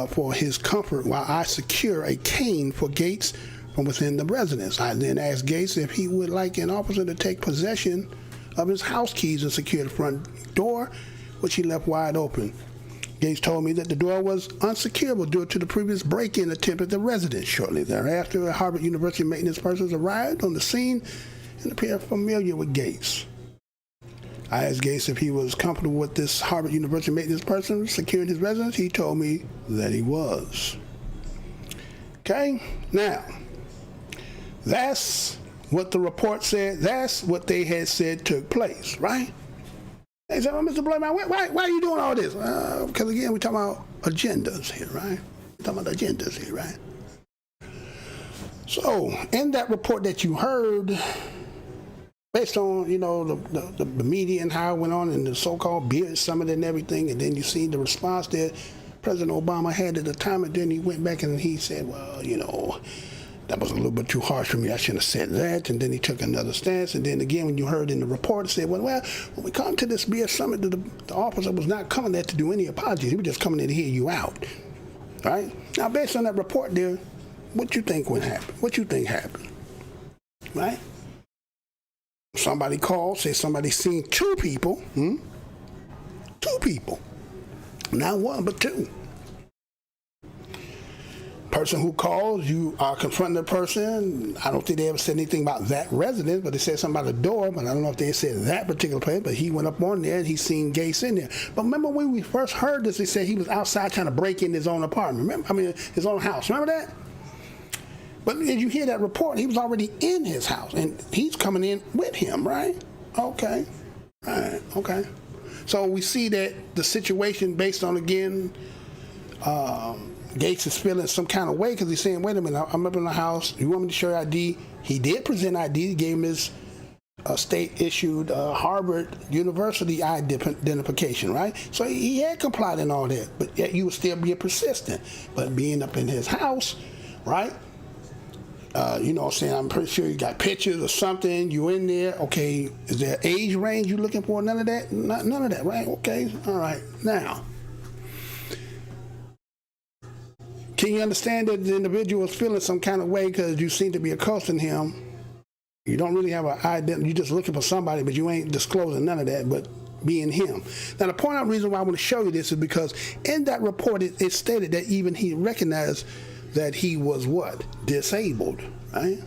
for his comfort, while I secure a cane for Gates from within the residence. I then asked Gates if he would like an officer to take possession of his house keys and secure the front door, which he left wide open. Gates told me that the door was unsecurable due to the previous break-in attempt at the residence. Shortly thereafter, a Harvard University maintenance person arrived on the scene and appeared familiar with Gates. I asked Gates if he was comfortable with this Harvard University maintenance person securing his residence. He told me that he was. Okay, now, that's what the report said. That's what they had said took place, right? They said, "Well, Mr. Blackman, why are you doing all this?" Because again, we're talking about agendas here, right? We're talking about agendas here, right? So, in that report that you heard, based on, the media and how it went on and the so-called Beard Summit and everything, and then you see the response that President Obama had at the time, and then he went back and he said, well, that was a little bit too harsh for me. I shouldn't have said that. And then he took another stance. And then again, when you heard in the report, it said, well, when we come to this BS summit, the officer was not coming there to do any apologies. He was just coming in to hear you out. Right? Now, based on that report there, what you think would happen? What you think happened? Right? Somebody called, said somebody seen 2 people. 2 people. Not 1, but 2. Person who calls, you are confronting the person. I don't think they ever said anything about that residence, but they said something about the door, but I don't know if they said that particular place, but he went up on there and he seen Gates in there. But remember when we first heard this, they said he was outside trying to break in his own apartment. Remember? His own house. Remember that? But as you hear that report, he was already in his house and he's coming in with him, right? Okay. Right. Okay. So we see that the situation based on, again, Gates is feeling some kind of way because he's saying, wait a minute, I'm up in the house. You want me to show you ID? He did present ID. He gave him his state-issued Harvard University identification, right? So he had complied and all that, but yet you would still be persistent. But being up in his house, right? You know what I'm saying? I'm pretty sure you got pictures or something. You in there. Okay, is there age range you looking for? None of that? None of that, right? Okay, all right. Now, can you understand that the individual is feeling some kind of way because you seem to be accosting him? You don't really have an identity. You're just looking for somebody, but you ain't disclosing none of that, but being him. Now, the point out reason why I want to show you this is because in that report, it stated that even he recognized that he was what? Disabled, right?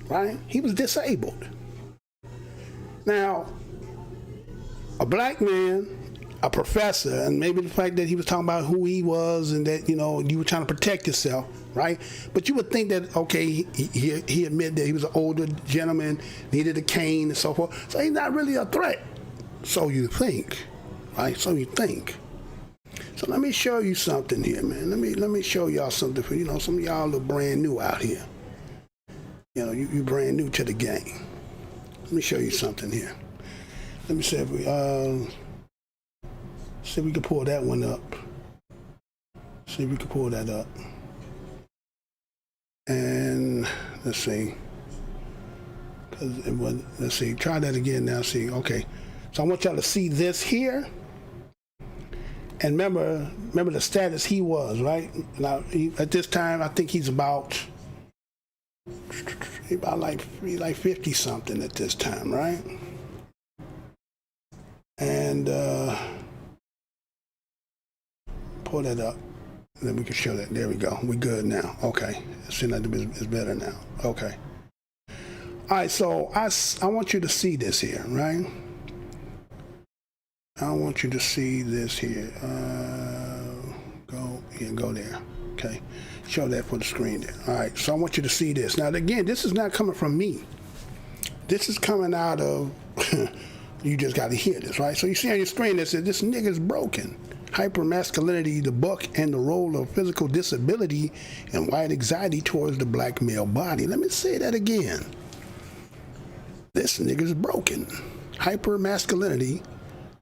Right? He was disabled. Now, a black man, a professor, and maybe the fact that he was talking about who he was and that, you know, you were trying to protect yourself, right? But you would think that, okay, he admitted that he was an older gentleman, needed a cane and so forth. So he's not really a threat. So you think, right? So you think. So let me show you something here, man. Let me show y'all something for, you know, some of y'all are brand new out here. You know, you brand new to the game. Let me show you something here. Let me see if we see if we can pull that one up. See if we can pull that up. And let's see. Cause it was, let's see. Try that again now. See. Okay. So I want y'all to see this here. And remember the status he was, right? Now, at this time, I think he's about like 50 something at this time, right? And pull that up. Then we can show that. There we go. We good now. Okay. It seems like it's better now. Okay. All right. So I want you to see this here, right? I want you to see this here. Go there. Okay. Show that for the screen there. All right. So I want you to see this. Now, again, this is not coming from me. This is coming out of, you just got to hear this, right? So you see on your screen that says, this nigga's broken. Hypermasculinity, the book, and the role of physical disability and white anxiety towards the black male body. Let me say that again. This nigga's broken. Hypermasculinity,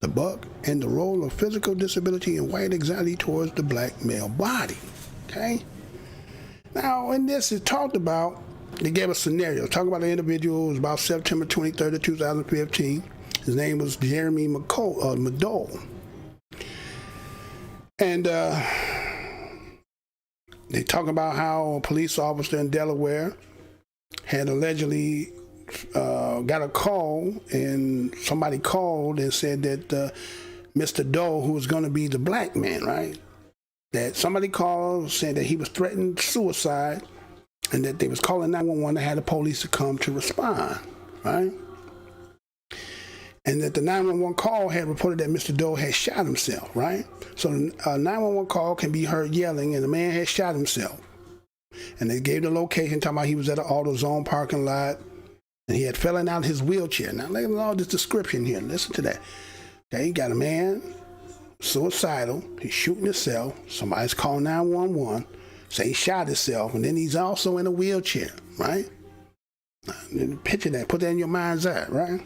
the buck, and the role of physical disability and white anxiety towards the black male body. Okay? Now, in this, it talked about, they gave a scenario. Talking about an individual, it was about September 23rd of 2015. His name was Jeremy Madole. And they talk about how a police officer in Delaware had allegedly got a call, and somebody called and said that Mr. Doe, who was going to be the black man, right? That somebody called, said that he was threatened suicide, and that they was calling 911 to have the police to come to respond, right? And that the 911 call had reported that Mr. Doe had shot himself, right? So a 911 call can be heard yelling, and the man had shot himself. And they gave the location, talking about he was at an AutoZone parking lot, and he had fallen out his wheelchair. Now, look at all this description here. Listen to that. Okay, you got a man, suicidal. He's shooting himself. Somebody's calling 911, say he shot himself, and then he's also in a wheelchair, right? Now, picture that. Put that in your mind's eye, right?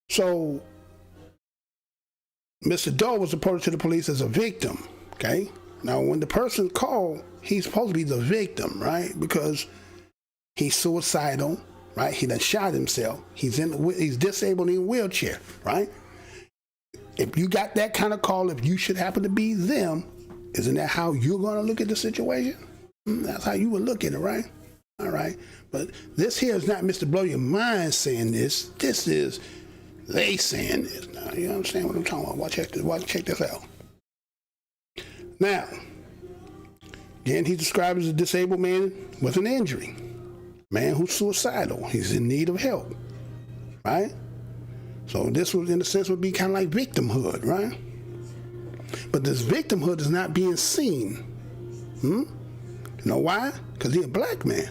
So, Mr. Doe was reported to the police as a victim, okay? Now, when the person called, he's supposed to be the victim, right? Because he's suicidal, right? He done shot himself. He's disabled in a wheelchair, right? If you got that kind of call, if you should happen to be them, isn't that how you're going to look at the situation? That's how you would look at it, right? All right. But this here is not Mr. Blow Your Mind saying this. This is they saying this. Now, you understand what I'm talking about? Check this out. Now, again, he's described as a disabled man with an injury. Man who's suicidal. He's in need of help, right? So this would, in a sense, would be kind of like victimhood, right? But this victimhood is not being seen. You know why? Because he's a black man,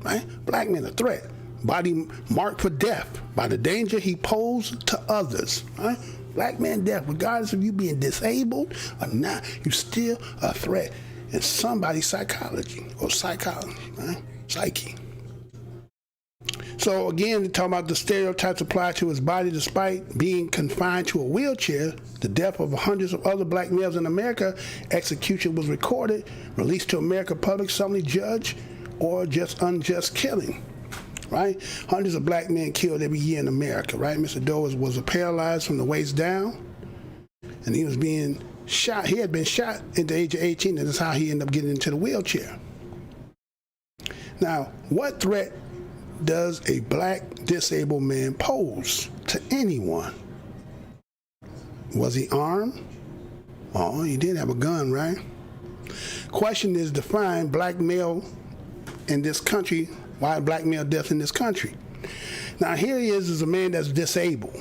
right? Black man a threat. body marked for death by the danger he posed to others. Right? Black man death, regardless of you being disabled or not, you still a threat in somebody's psychology or psychology, right? Psyche. So again, they're talking about the stereotypes applied to his body despite being confined to a wheelchair. The death of hundreds of other black males in America. Execution was recorded, released to American public, suddenly judged, or just unjust killing. Right? Hundreds of black men killed every year in America. Right? Mr. Doe was paralyzed from the waist down, and he was being shot. He had been shot at the age of 18, and that's how he ended up getting into the wheelchair. Now, what threat does a black disabled man pose to anyone? Was he armed? Oh, he did have a gun, right? Question is, define black male in this country. Why black male death in this country? Now here he is a man that's disabled.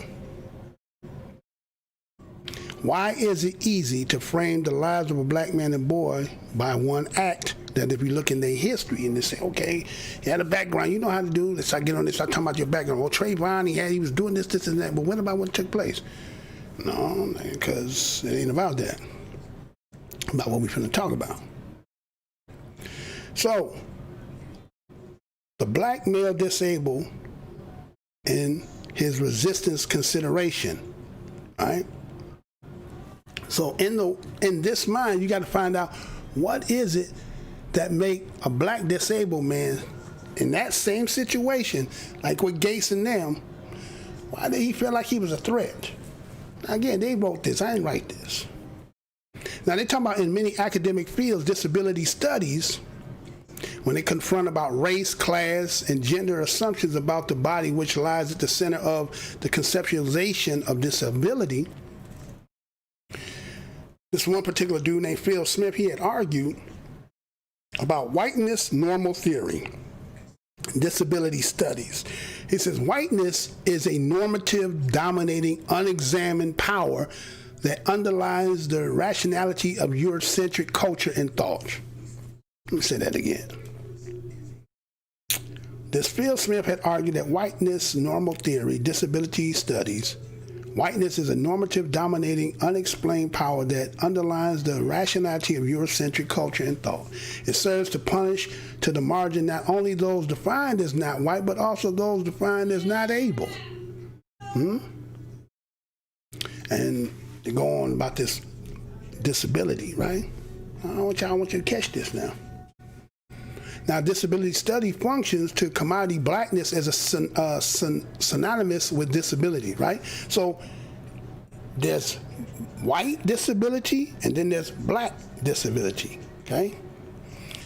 Why is it easy to frame the lives of a black man and boy by one act that if you look in their history and they say, okay, he had a background, you know how to do this, I get on this, I talk about your background. Well, Trayvon, he was doing this, this, and that, but what about what took place? No, because it ain't about that. About what we're finna talk about. So, the black male disabled in his resistance consideration, right? So in this mind, you got to find out what is it that make a black disabled man in that same situation, like with Gates and them, why did he feel like he was a threat? Now again, they wrote this. I didn't write this. Now they talk about in many academic fields, disability studies, when they confront about race, class, and gender assumptions about the body, which lies at the center of the conceptualization of disability. This one particular dude named Phil Smith, he had argued about whiteness normal theory, disability studies. He says, whiteness is a normative, dominating, unexamined power that underlies the rationality of Eurocentric culture and thought. Let me say that again. This Phil Smith had argued that whiteness normal theory, disability studies, whiteness is a normative, dominating, unexplained power that underlines the rationality of Eurocentric culture and thought. It serves to punish to the margin not only those defined as not white, but also those defined as not able. And they go on about this disability, right? I want you to catch this now. Now, disability study functions to commodity blackness as a synonymous with disability, right? So there's white disability and then there's black disability, okay?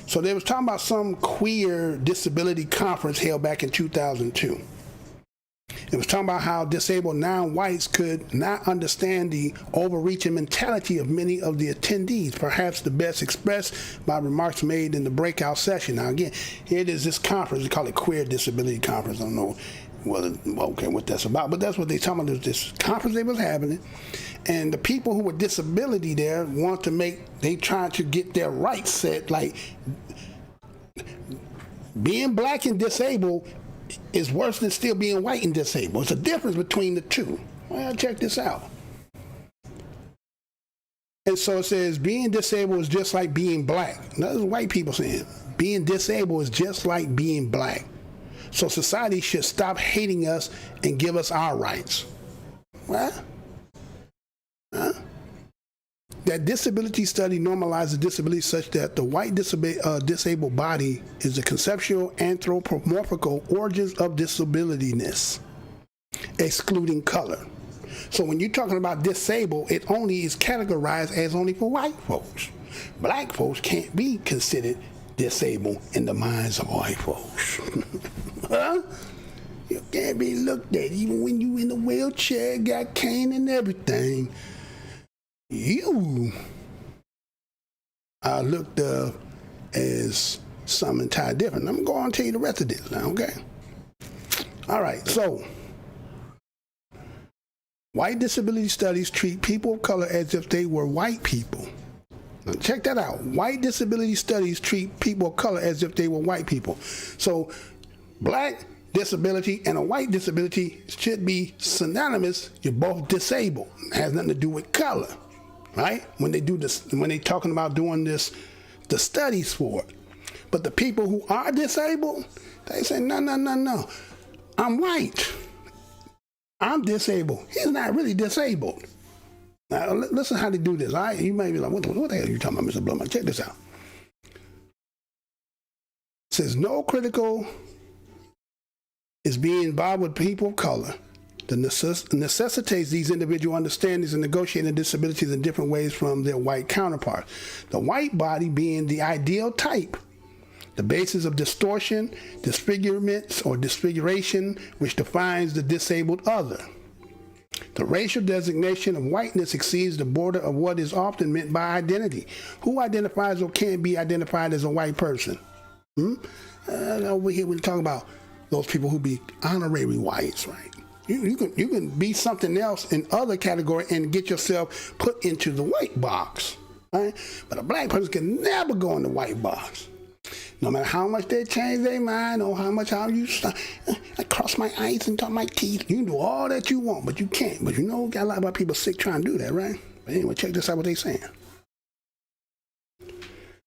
So they was talking about some queer disability conference held back in 2002. It was talking about how disabled non-whites could not understand the overreaching mentality of many of the attendees, perhaps the best expressed by remarks made in the breakout session. Now again, here it is, this conference, we call it Queer Disability Conference. I don't know what that's about, but that's what they talking about. This conference they was having, and the people who were disability there want to they trying to get their rights set, like being black and disabled is worse than still being white and disabled. It's a difference between the two. Well, check this out. And so it says being disabled is just like being black. That's what white people saying. Being disabled is just like being black. So society should stop hating us and give us our rights. What? Huh? That disability study normalizes disability such that the white disabled body is the conceptual anthropomorphical origins of disabilityness, excluding color. So when you're talking about disabled, it only is categorized as only for white folks. Black folks can't be considered disabled in the minds of white folks. Huh? You can't be looked at even when you in a wheelchair, got cane and everything. You are looked up as something entirely different. I'm going to tell you the rest of this now, okay? All right, so white disability studies treat people of color as if they were white people. Now check that out. White disability studies treat people of color as if they were white people. So black disability and a white disability should be synonymous. You're both disabled. It has nothing to do with color, right? When they do this, when they talking about doing this, the studies for it. But the people who are disabled, they say, no. I'm white. I'm disabled. He's not really disabled. Now, listen how they do this. All right? You may be like, what the hell are you talking about, Mr. Blowman? Check this out. It says, no critical is being involved with people of color that necessitates these individual understandings and negotiating disabilities in different ways from their white counterparts. The white body being the ideal type, the basis of distortion, disfigurements, or disfiguration, which defines the disabled other. The racial designation of whiteness exceeds the border of what is often meant by identity. Who identifies or can be identified as a white person? Over here we're talking about those people who be honorary whites, right? You can be something else in other category and get yourself put into the white box, right? But a black person can never go in the white box. No matter how much they change their mind or how you I cross my eyes and talk my teeth. You can do all that you want, but you can't. But you know, got a lot of people sick trying to do that, right? But anyway, check this out what they saying.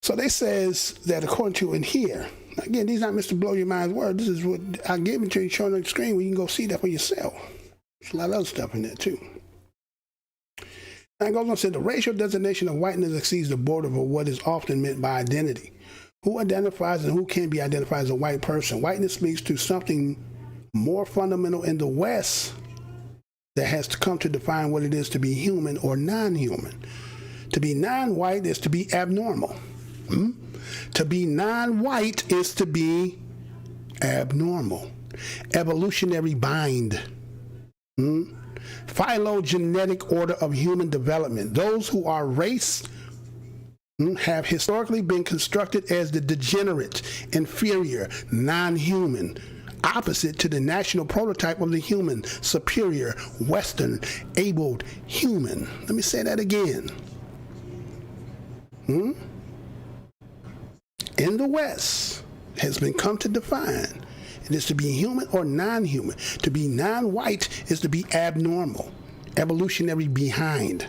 So they says that according to in here, again, these are not Mr. Blow Your Mind's words. This is what I gave it to you, showing on the screen where you can go see that for yourself. There's a lot of other stuff in there too. And it goes on to say the racial designation of whiteness exceeds the border of what is often meant by identity. Who identifies and who can be identified as a white person? Whiteness speaks to something more fundamental in the West that has to come to define what it is to be human or non-human. To be non-white is to be abnormal. To be non-white is to be abnormal. Evolutionary bind. Phylogenetic order of human development. Those who are race have historically been constructed as the degenerate, inferior, non-human, opposite to the national prototype of the human, superior, Western, abled human. Let me say that again. In the West has been come to define it is to be human or non-human. To be non-white is to be abnormal, evolutionary behind.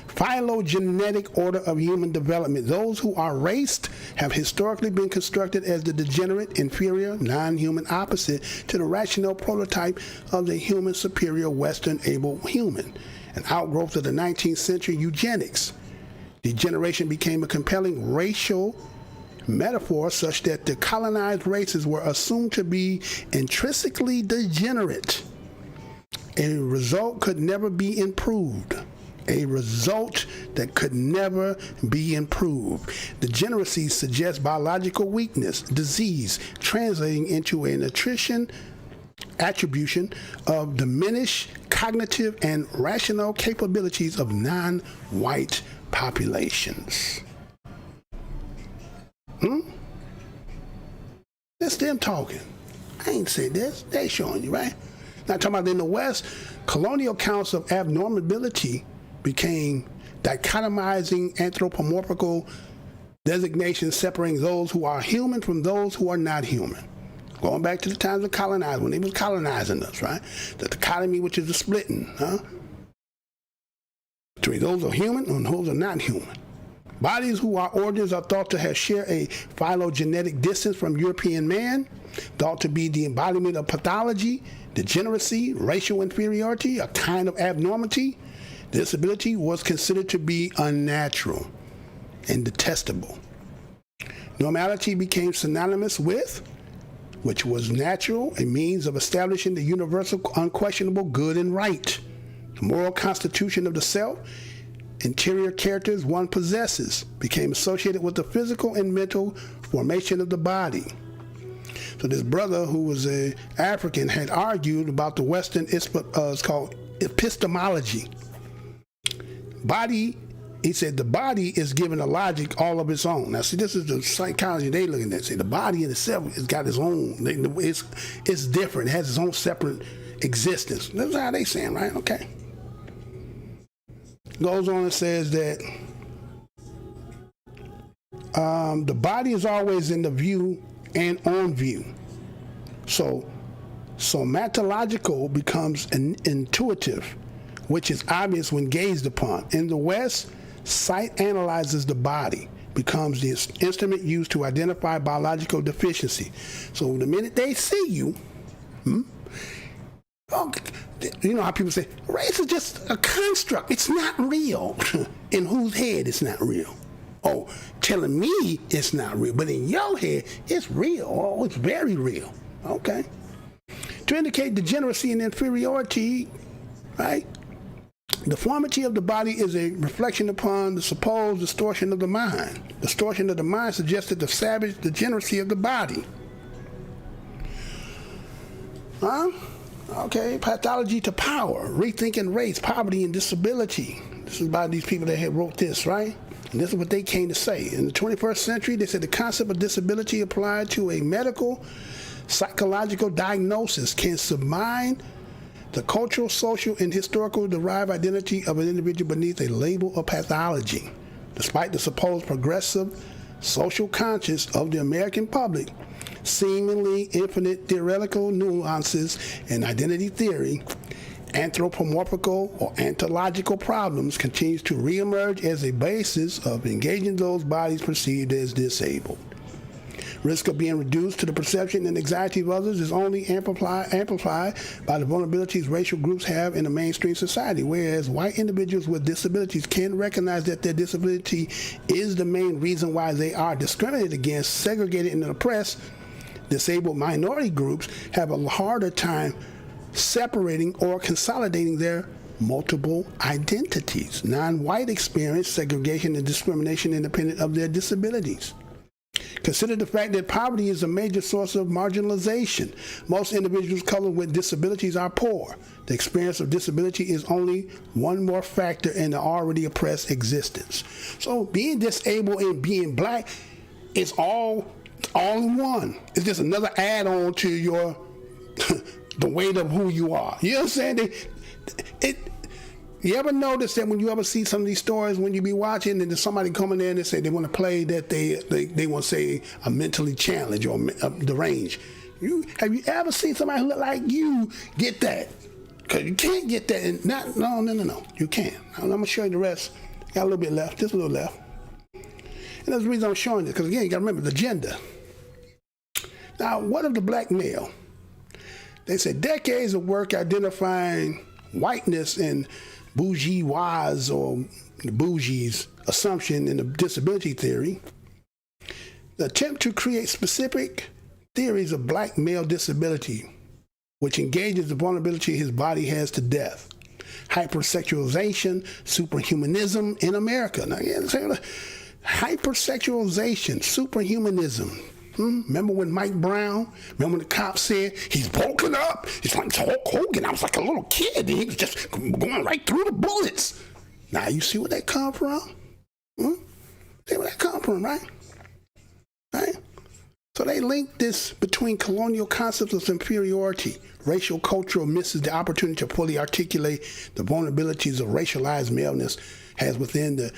Phylogenetic order of human development. Those who are raced have historically been constructed as the degenerate, inferior, non-human, opposite to the rational prototype of the human, superior, Western, able human. An outgrowth of the 19th century eugenics. Degeneration became a compelling racial metaphor such that the colonized races were assumed to be intrinsically degenerate. A result could never be improved. A result that could never be improved. Degeneracy suggests biological weakness, disease, translating into an attribution of diminished cognitive and rational capabilities of non-white populations. That's them talking. I ain't said this. They showing you, right? Now talking about in the West, colonial counts of abnormality became dichotomizing anthropomorphical designations separating those who are human from those who are not human. Going back to the times of colonizing, when they was colonizing us, right? The dichotomy, which is the splitting, between those who are human and those who are not human. Bodies who are origins are thought to have shared a phylogenetic distance from European man, thought to be the embodiment of pathology, degeneracy, racial inferiority, a kind of abnormality. Disability was considered to be unnatural and detestable. Normality became synonymous with, which was natural, a means of establishing the universal, unquestionable good and right. The moral constitution of the self, interior characters one possesses, became associated with the physical and mental formation of the body. So this brother who was an African had argued about the Western, it's called epistemology. Body, he said the body is given a logic all of its own. Now see, this is the psychology they looking at. See, the body in itself has got its own, it's different, it has its own separate existence. That's how they saying, right? Okay. Goes on and says that the body is always in the view and on view. So Somatological becomes intuitive, which is obvious when gazed upon. In the West, sight analyzes the body, becomes the instrument used to identify biological deficiency. So the minute they see you, you know how people say, race is just a construct. It's not real. In whose head it's not real? Oh, telling me it's not real, but in your head, it's real. Oh, it's very real. Okay. To indicate degeneracy and inferiority, right? Deformity of the body is a reflection upon the supposed distortion of the mind. Distortion of the mind suggested the savage degeneracy of the body. Okay, pathology to power, rethinking race, poverty, and disability. This is by these people that had wrote this, right? And this is what they came to say. In the 21st century, they said the concept of disability applied to a medical, psychological diagnosis can submine the cultural, social, and historical derived identity of an individual beneath a label of pathology. Despite the supposed progressive social conscience of the American public, seemingly infinite theoretical nuances in identity theory, anthropomorphical or ontological problems continues to reemerge as a basis of engaging those bodies perceived as disabled. Risk of being reduced to the perception and anxiety of others is only amplified by the vulnerabilities racial groups have in the mainstream society, whereas white individuals with disabilities can recognize that their disability is the main reason why they are discriminated against, segregated, and oppressed. Disabled minority groups have a harder time separating or consolidating their multiple identities. Non-white experience segregation and discrimination independent of their disabilities. Consider the fact that poverty is a major source of marginalization. Most individuals colored with disabilities are poor. The experience of disability is only one more factor in the already oppressed existence. So being disabled and being black is all in one. It's just another add-on to your the weight of who you are. You know what I'm saying? You ever notice that when you ever see some of these stories, when you be watching and there's somebody coming in and say they want to play that they want to say a mentally challenged or deranged? Have you ever seen somebody who look like you get that? Because you can't get that. No. You can't. I'm going to show you the rest. Got a little bit left. Just a little left. And that's the reason I'm showing this, because again, you got to remember the gender. Now, what of the black male? They said decades of work identifying whiteness and bourgeois or the bougie's assumption in the disability theory. The attempt to create specific theories of black male disability, which engages the vulnerability his body has to death. Hypersexualization, superhumanism in America. Now, hypersexualization, superhumanism. Remember when Mike Brown, remember when the cop said, he's bulking up, he's like Hulk Hogan. I was like a little kid, and he was just going right through the bullets. Now you see where that come from? See where that come from, right? Right? So they link this between colonial concepts of inferiority. Racial culture misses the opportunity to fully articulate the vulnerabilities of racialized maleness has within the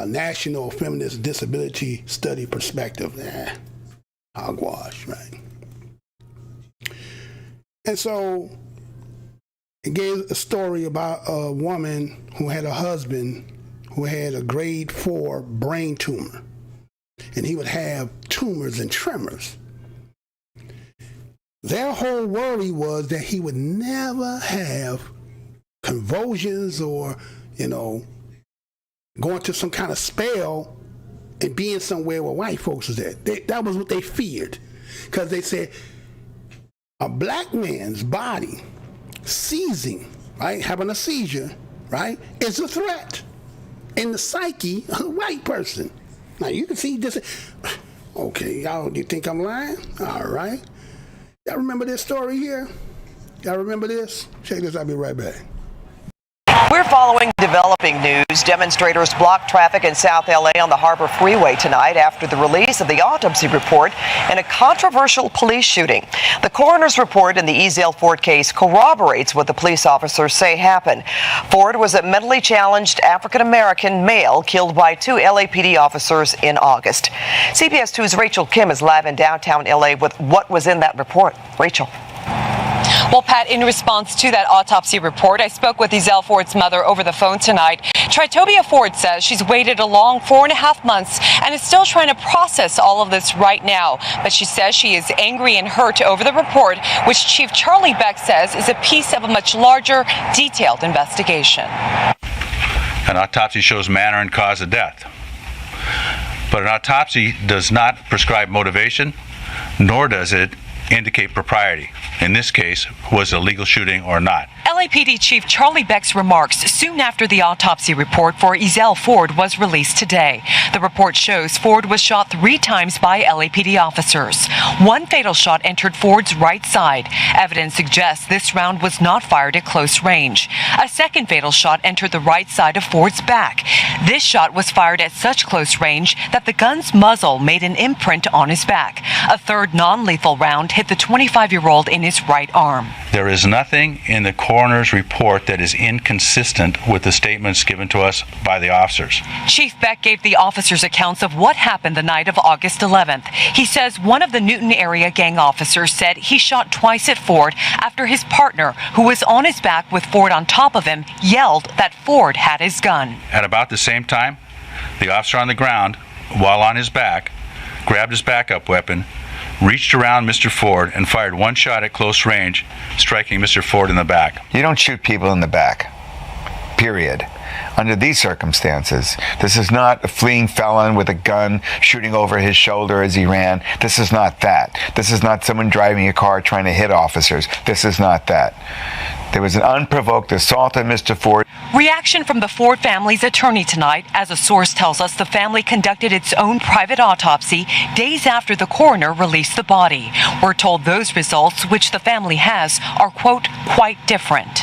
national feminist disability study perspective. Hogwash, right? And so it gave a story about a woman who had a husband who had a grade 4 brain tumor, and he would have tumors and tremors. Their whole worry was that he would never have convulsions or, going to some kind of spell and being somewhere where white folks was at. That was what they feared. Because they said a black man's body seizing, right, having a seizure, right, is a threat in the psyche of a white person. Now you can see this. Okay, y'all, do you think I'm lying? All right. Y'all remember this story here? Y'all remember this? Check this, I'll be right back. We're following developing news. Demonstrators blocked traffic in South LA on the Harbor Freeway tonight after the release of the autopsy report in a controversial police shooting. The coroner's report in the Ezell Ford case corroborates what the police officers say happened. Ford was a mentally challenged African-American male killed by 2 LAPD officers in August. CBS 2's Rachel Kim is live in downtown LA with what was in that report. Rachel. Well, Pat, in response to that autopsy report, I spoke with Ezell Ford's mother over the phone tonight. Tritobia Ford says she's waited a long 4.5 months and is still trying to process all of this right now. But she says she is angry and hurt over the report, which Chief Charlie Beck says is a piece of a much larger, detailed investigation. An autopsy shows manner and cause of death. But an autopsy does not prescribe motivation, nor does it indicate propriety. In this case, was it a legal shooting or not? LAPD Chief Charlie Beck's remarks soon after the autopsy report for Ezell Ford was released today. The report shows Ford was shot 3 times by LAPD officers. One fatal shot entered Ford's right side. Evidence suggests this round was not fired at close range. A second fatal shot entered the right side of Ford's back. This shot was fired at such close range that the gun's muzzle made an imprint on his back. A third non-lethal round hit the 25-year-old in his right arm. There is nothing in the coroner's report that is inconsistent with the statements given to us by the officers. Chief Beck gave the officers accounts of what happened the night of August 11th. He says one of the Newton area gang officers said he shot twice at Ford after his partner, who was on his back with Ford on top of him, yelled that Ford had his gun. At about the same time, the officer on the ground, while on his back, grabbed his backup weapon, reached around Mr. Ford and fired one shot at close range, striking Mr. Ford in the back. You don't shoot people in the back, period. Under these circumstances, this is not a fleeing felon with a gun shooting over his shoulder as he ran. This is not that. This is not someone driving a car trying to hit officers. This is not that. There was an unprovoked assault on Mr. Ford. Reaction from the Ford family's attorney tonight. As a source tells us, the family conducted its own private autopsy days after the coroner released the body. We're told those results, which the family has, are, quote, quite different.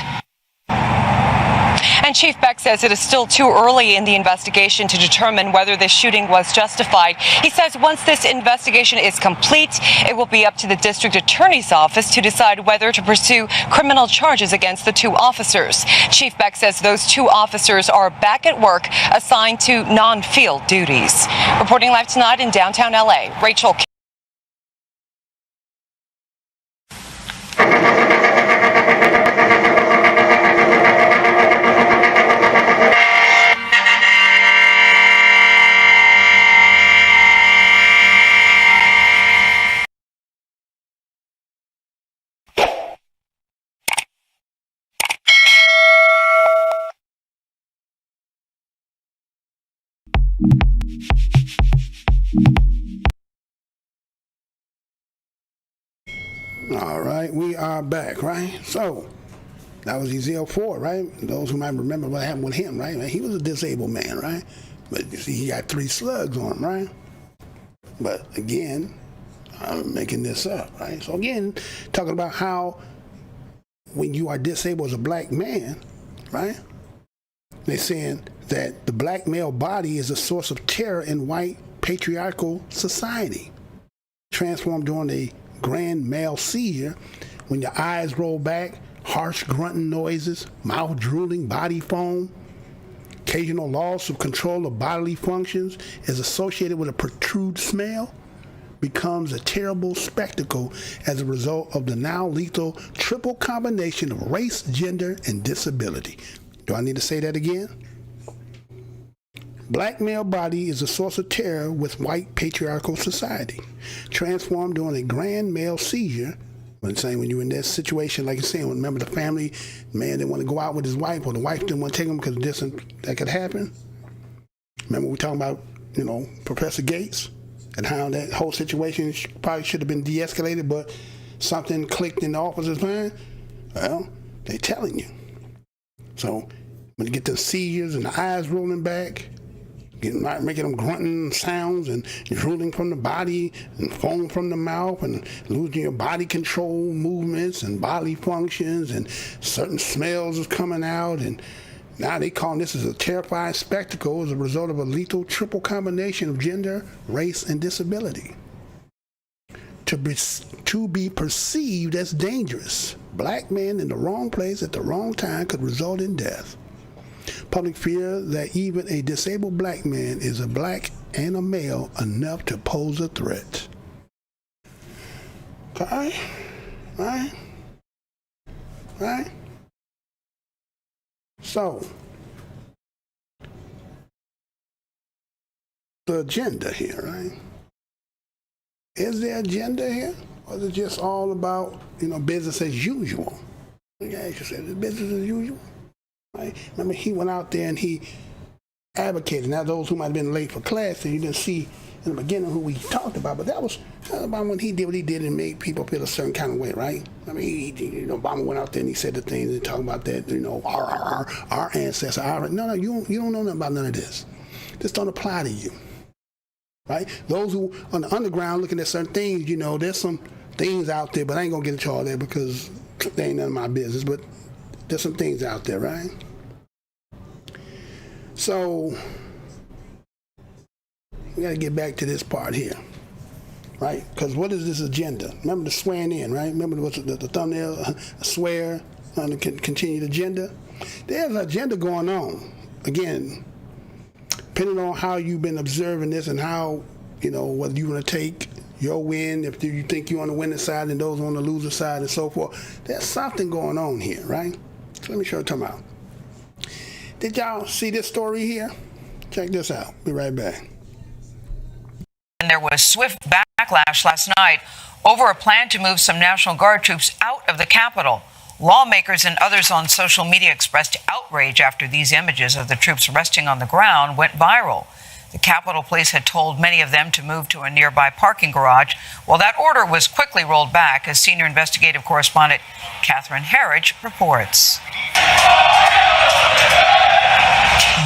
And Chief Beck says it is still too early in the investigation to determine whether this shooting was justified. He says once this investigation is complete, it will be up to the district attorney's office to decide whether to pursue criminal charges against the 2 officers. Chief Beck says those 2 officers are back at work, assigned to non-field duties. Reporting live tonight in downtown LA, Rachel. All right, we are back, right? So, that was Ezell Ford, right? Those who might remember what happened with him, right? He was a disabled man, right? But you see, he got 3 slugs on him, right? But again, I'm making this up, right? So again, talking about how when you are disabled as a black man, right? They're saying that the black male body is a source of terror in white patriarchal society. Transformed during a grand male seizure, when your eyes roll back, harsh grunting noises, mouth drooling, body foam, occasional loss of control of bodily functions is associated with a protrude smell, becomes a terrible spectacle as a result of the now lethal triple combination of race, gender, and disability. Do I need to say that again? Black male body is a source of terror with white patriarchal society. Transformed during a grand male seizure, when you're in that situation, like you're saying, remember the family, man didn't want to go out with his wife, or the wife didn't want to take him because that could happen. Remember we were talking about, Professor Gates and how that whole situation probably should have been de-escalated, but something clicked in the officer's mind? Well, they're telling you. So when you get the seizures and the eyes rolling back, making them grunting sounds and drooling from the body and foam from the mouth and losing your body control movements and bodily functions, and certain smells is coming out, and now they call this as a terrifying spectacle as a result of a lethal triple combination of gender, race, and disability. To be perceived as dangerous, black men in the wrong place at the wrong time could result in death. Public fear that even a disabled black man is a black and a male enough to pose a threat. Okay, right? right? So, the agenda here, right? Is there agenda here? Or is it just all about, business as usual? Yeah, you said it's business as usual. Right? Remember, he went out there and he advocated. Now, those who might have been late for class and you didn't see in the beginning who we talked about, but that was about when he did what he did and made people feel a certain kind of way, right? I mean, Obama went out there and he said the things and talked about that, our ancestors. No, you don't know nothing about none of this. This don't apply to you. Right? Those who on the underground looking at certain things, there's some things out there, but I ain't gonna get into all that because they ain't none of my business, but there's some things out there, right? So we gotta get back to this part here, right? Because what is this agenda? Remember the swearing in, right? Remember what's the thumbnail, swear on the continued agenda? There's an agenda going on. Again, depending on how you've been observing this and how, whether you want to take your win, if you think you're on the winning side and those on the loser side and so forth, there's something going on here, right? So let me show you something out. Did y'all see this story here? Check this out. Be right back. And there was swift backlash last night over a plan to move some National Guard troops out of the Capitol. Lawmakers and others on social media expressed outrage after these images of the troops resting on the ground went viral. The Capitol Police had told many of them to move to a nearby parking garage. Well, that order was quickly rolled back, as senior investigative correspondent Catherine Herridge reports.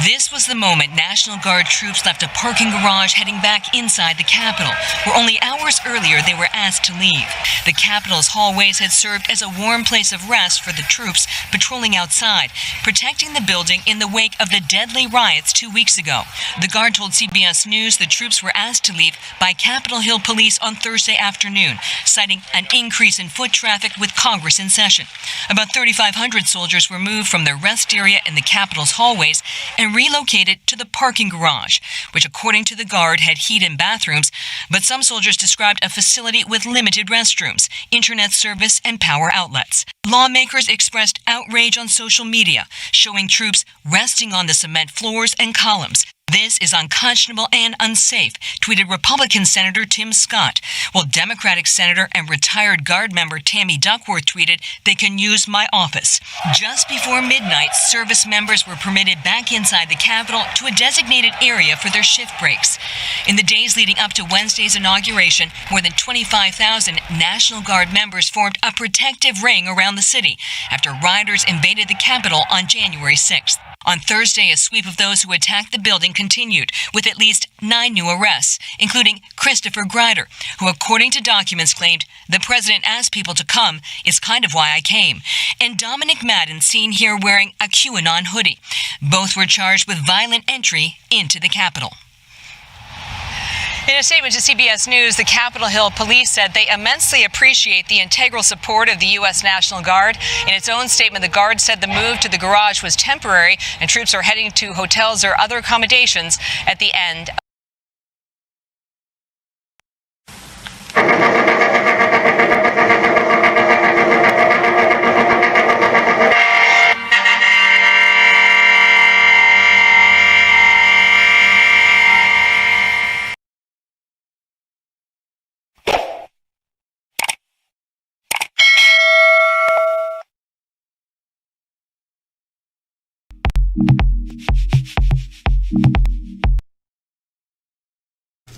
This was the moment National Guard troops left a parking garage heading back inside the Capitol, where only hours earlier they were asked to leave. The Capitol's hallways had served as a warm place of rest for the troops patrolling outside, protecting the building in the wake of the deadly riots 2 weeks ago. The Guard told CBS News the troops were asked to leave by Capitol Hill Police on Thursday afternoon, citing an increase in foot traffic with Congress in session. About 3,500 soldiers were moved from their rest area in the Capitol's hallways and relocated to the parking garage, which according to the Guard had heat and bathrooms, but some soldiers described a facility with limited restrooms, internet service, and power outlets. Lawmakers expressed outrage on social media, showing troops resting on the cement floors and columns. This is unconscionable and unsafe, tweeted Republican Senator Tim Scott, while Democratic Senator and retired Guard member Tammy Duckworth tweeted, "They can use my office." Just before midnight, service members were permitted back inside the Capitol to a designated area for their shift breaks. In the days leading up to Wednesday's inauguration, more than 25,000 National Guard members formed a protective ring around the city after rioters invaded the Capitol on January 6th. On Thursday, a sweep of those who attacked the building continued, with at least 9 new arrests, including Christopher Grider, who, according to documents, claimed, "The president asked people to come, it's kind of why I came," and Dominic Madden, seen here wearing a QAnon hoodie. Both were charged with violent entry into the Capitol. In a statement to CBS News, the Capitol Hill Police said they immensely appreciate the integral support of the U.S. National Guard. In its own statement, the Guard said the move to the garage was temporary and troops are heading to hotels or other accommodations at the end.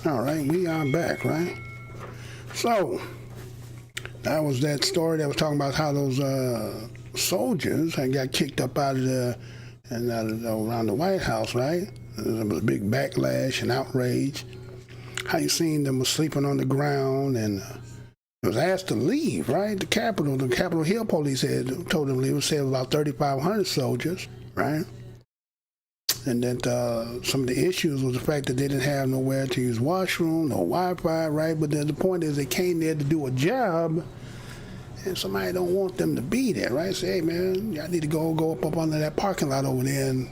All right, we are back, right? So, that was that story that was talking about how those soldiers had got kicked up out of around the White House, right? There was a big backlash and outrage. How you seen them was sleeping on the ground and was asked to leave, right? The Capitol Hill Police had told them to leave. It said about 3,500 soldiers, right? And that some of the issues was the fact that they didn't have nowhere to use washroom, no Wi-Fi, right? But then the point is they came there to do a job, and somebody don't want them to be there, right? Say, hey, man, y'all need to go up under that parking lot over there and,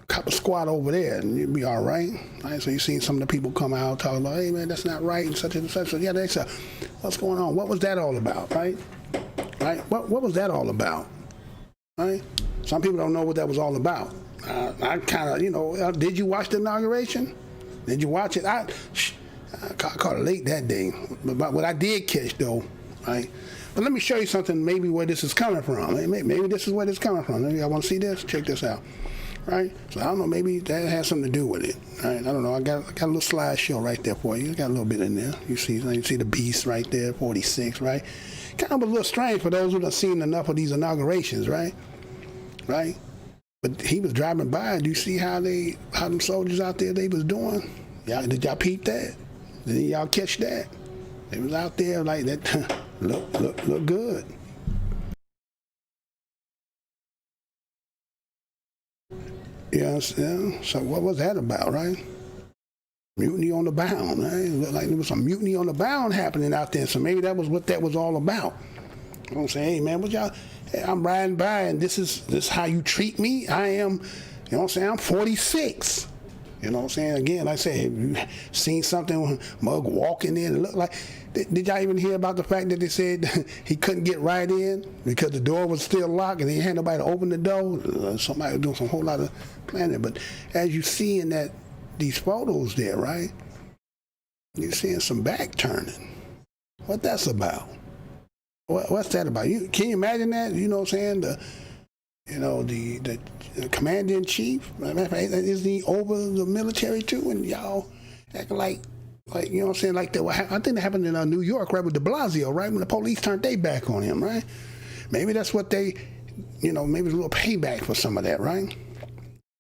cop a squat over there, and you'll be all right. Right? So you seen some of the people come out talking about, hey, man, that's not right, and such and such. So, yeah, they said, what's going on? What was that all about, right? right? What was that all about, right? Some people don't know what that was all about. I kind of, you know, did you watch the inauguration? Did you watch it? I caught it late that day, but what I did catch though, right? But let me show you something, maybe where this is coming from. Maybe this is where this is coming from. Maybe I want to see this. Check this out, right? So I don't know. Maybe that has something to do with it, right? I don't know. I got a little slideshow right there for you. I got a little bit in there. You see the beast right there, 46, right? Kind of a little strange for those who have seen enough of these inaugurations, right? Right? But he was driving by. Do you see how them soldiers out there they was doing? Did y'all peep that? Did y'all catch that? They was out there like that. Look good. Yeah. So what was that about, right? Mutiny on the bound, right? It looked like there was some mutiny on the bound happening out there. So maybe that was what that was all about. I'm saying, hey man, what y'all? Hey, I'm riding by, and this is how you treat me. I am, you know what I'm saying? I'm 46. You know what I'm saying? Again, like I said, have you seen something, mug walking in, it looked like, did y'all even hear about the fact that they said he couldn't get right in because the door was still locked and he had nobody to open the door? Somebody was doing some whole lot of planning. But as you see in these photos there, right, you're seeing some back turning. What that's about? What's that about? Can you imagine that? You know what I'm saying? The commander-in-chief, is he over the military too? And y'all acting like you know what I'm saying? Like that. I think that happened in New York, right, with de Blasio, right, when the police turned their back on him, right? Maybe that's what they, you know, maybe it's a little payback for some of that, right?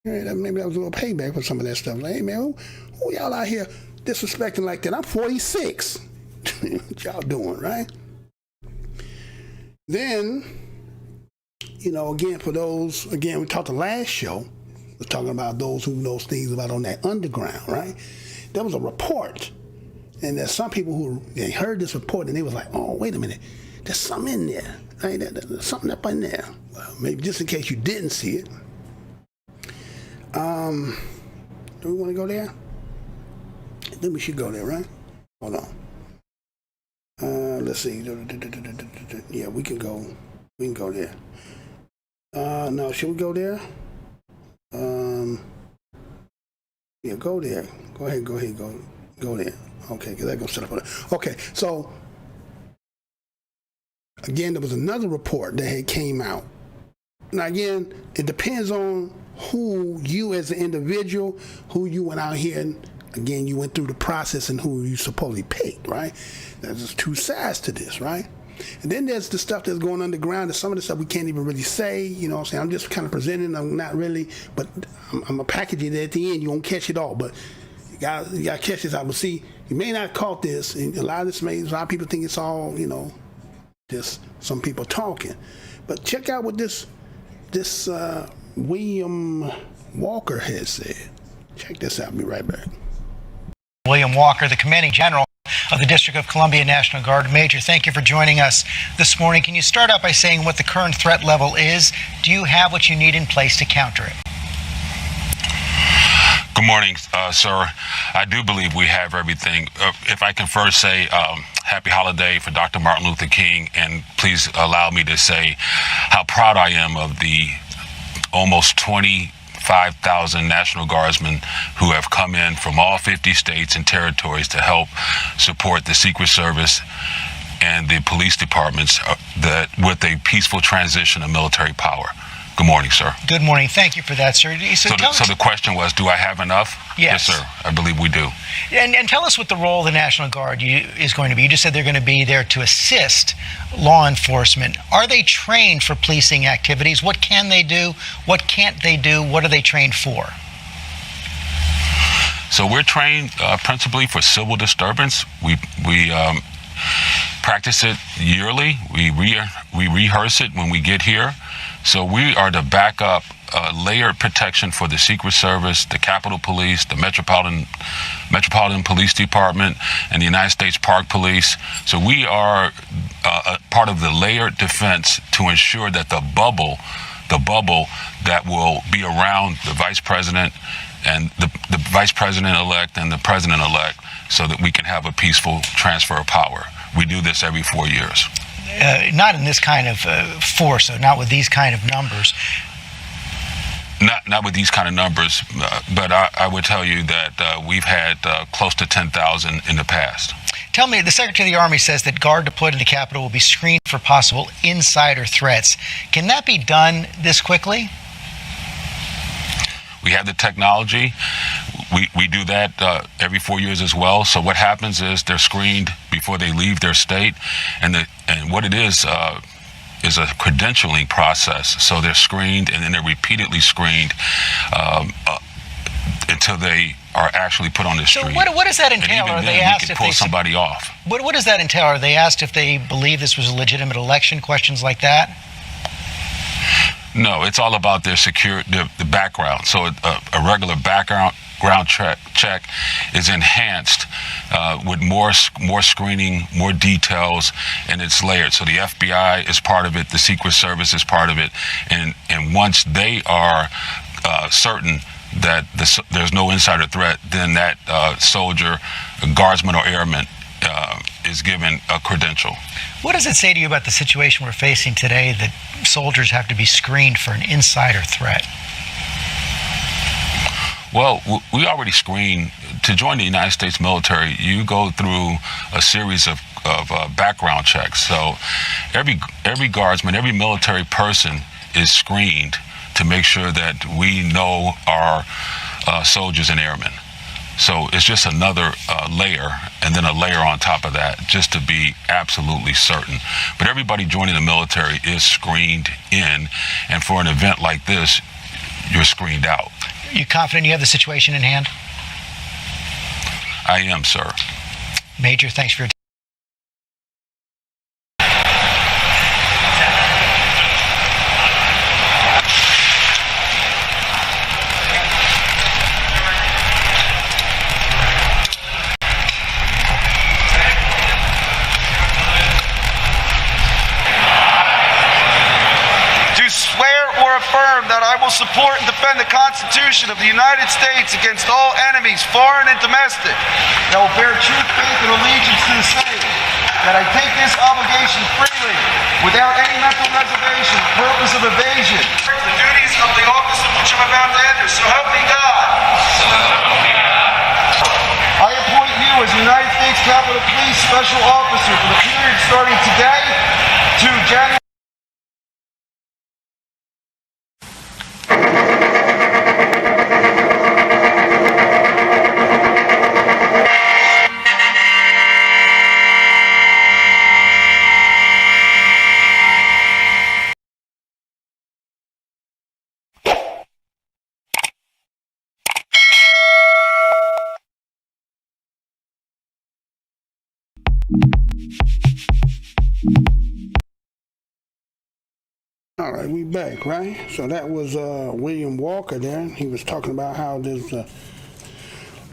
Yeah, maybe that was a little payback for some of that stuff. Like, hey man, who y'all out here disrespecting like that? I'm 46. What y'all doing, right? Then, you know, again, for those, again, we talked the last show, we're talking about those who knows things about on that underground, right? There was a report, and there's some people who they heard this report and they was like, oh, wait a minute, there's something in there, right? There's something up in there. Well, maybe just in case you didn't see it. Do we want to go there? I think we should go there, right? Hold on. Let's see. Yeah, we can go there. No, should we go there? Yeah, go there. Go ahead, go there. Okay, because that goes set up on it. Okay, so again, there was another report that had came out. Now again, it depends on who you as an individual, who you went out here and again, you went through the process and who you supposedly picked, right? There's two sides to this, right? And then there's the stuff that's going underground, and some of the stuff we can't even really say, you know what I'm saying? I'm just kind of presenting, I'm not really, but I'm going to package it at the end. You won't catch it all, but you got to catch this out. But see, you may not caught this, and a lot of people think it's all, you know, just some people talking. But check out what this William Walker has said. Check this out. I'll be right back. William Walker, the Commanding General of the District of Columbia National Guard. Major, thank you for joining us this morning. Can you start out by saying what the current threat level is? Do you have what you need in place to counter it? Good morning, sir. I do believe we have everything. If I can first say happy holiday for Dr. Martin Luther King, and please allow me to say how proud I am of the almost 25,000 National Guardsmen who have come in from all 50 states and territories to help support the Secret Service and the police departments with a peaceful transition of military power. Good morning, sir. Good morning. Thank you for that, sir. So the question was, do I have enough? Yes. Yes, sir. I believe we do. And tell us what the role of the National Guard is going to be. You just said they're going to be there to assist law enforcement. Are they trained for policing activities? What can they do? What can't they do? What are they trained for? So we're trained principally for civil disturbance. We practice it yearly. We rehearse it when we get here. So we are to back up layered protection for the Secret Service, the Capitol Police, the Metropolitan Police Department, and the United States Park Police. So we are a part of the layered defense to ensure that the bubble that will be around the Vice President and the Vice President-elect and the President-elect, so that we can have a peaceful transfer of power. We do this every 4 years. not in this kind of force, so not with these kind of numbers. Not with these kind of numbers, but I would tell you that we've had close to 10,000 in the past. Tell me, the Secretary of the Army says that Guard deployed in the Capitol will be screened for possible insider threats. Can that be done this quickly? We have the technology. We do that every 4 years as well. So what happens is they're screened before they leave their state, and what it is a credentialing process. So they're screened, and then they're repeatedly screened until they are actually put on the street. So what does that entail? And even then, we could pull somebody off. What does that entail? Are they asked if they believe this was a legitimate election? Questions like that? No, it's all about their the background. So a regular background check is enhanced with more screening, more details, and it's layered. So the FBI is part of it, the Secret Service is part of it, and once they are certain that there's no insider threat, then that soldier, guardsman or airman is given a credential. What does it say to you about the situation we're facing today that soldiers have to be screened for an insider threat? Well, we already screen. To join the United States military, you go through a series of background checks. So every guardsman, every military person is screened to make sure that we know our soldiers and airmen. So it's just another layer, and then a layer on top of that, just to be absolutely certain. But everybody joining the military is screened in, and for an event like this, you're screened out. Are you confident you have the situation in hand? I am, sir. Major, thanks for your time. That I will support and defend the Constitution of the United States against all enemies, foreign and domestic. That I will bear true faith and allegiance to the same. That I take this obligation freely, without any mental reservation or purpose of evasion. The duties of the office of which I'm about to enter, so help me God. I appoint you as United States Capitol Police Special Officer for the period starting today to January. All right, we back, right? So that was William Walker there. He was talking about how there's a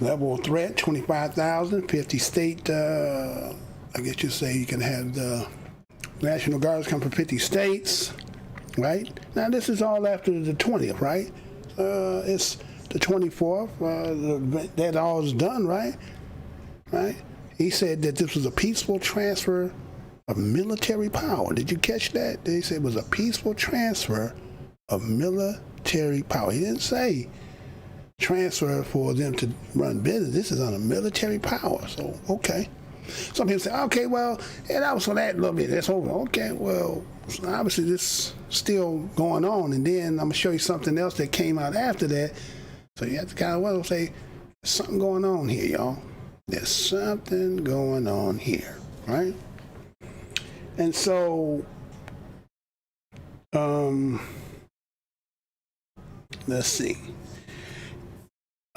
level of threat, 25,000, 50 state, I guess you say you can have the National Guards come from 50 states, right? Now this is all after the 20th, right? It's the 24th, that all is done, right? Right? He said that this was a peaceful transfer of military power. Did you catch that? They said it was a peaceful transfer of military power. He didn't say transfer for them to run business. This is on a military power. So, okay. Some people say, okay, well, yeah, that was for that little bit. That's over. Okay, well, obviously this is still going on. And then I'm going to show you something else that came out after that. So you have to kind of say, there's something going on here, y'all. There's something going on here, right? And so, let's see.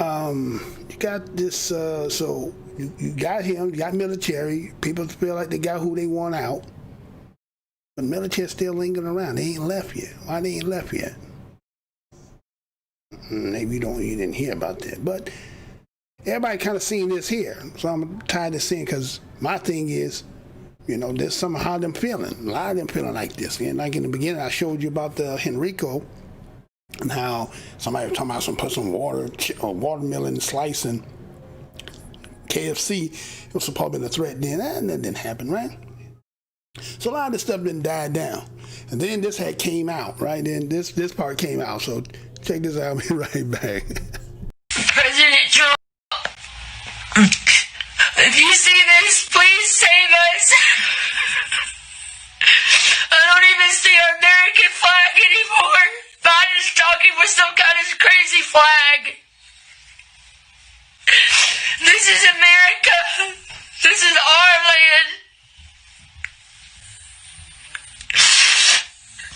You got this, so you got him, you got military. People feel like they got who they want out. But military still lingering around. They ain't left yet. Why they ain't left yet? Maybe you didn't hear about that. But everybody kind of seen this here. So I'm tired of seeing, because my thing is, you know, there's somehow them feeling. A lot of them feeling like this. And like in the beginning, I showed you about the Henrico and how somebody was talking about put some watermelon slicing KFC. It was supposed to be a threat then. That didn't happen, right? So a lot of this stuff didn't die down. And then this had came out, right? Then this part came out. So check this out. I'll be right back. President Trump, if you see this, please save us. I don't even see our American flag anymore. Biden's talking with some kind of crazy flag. This is America. This is our land.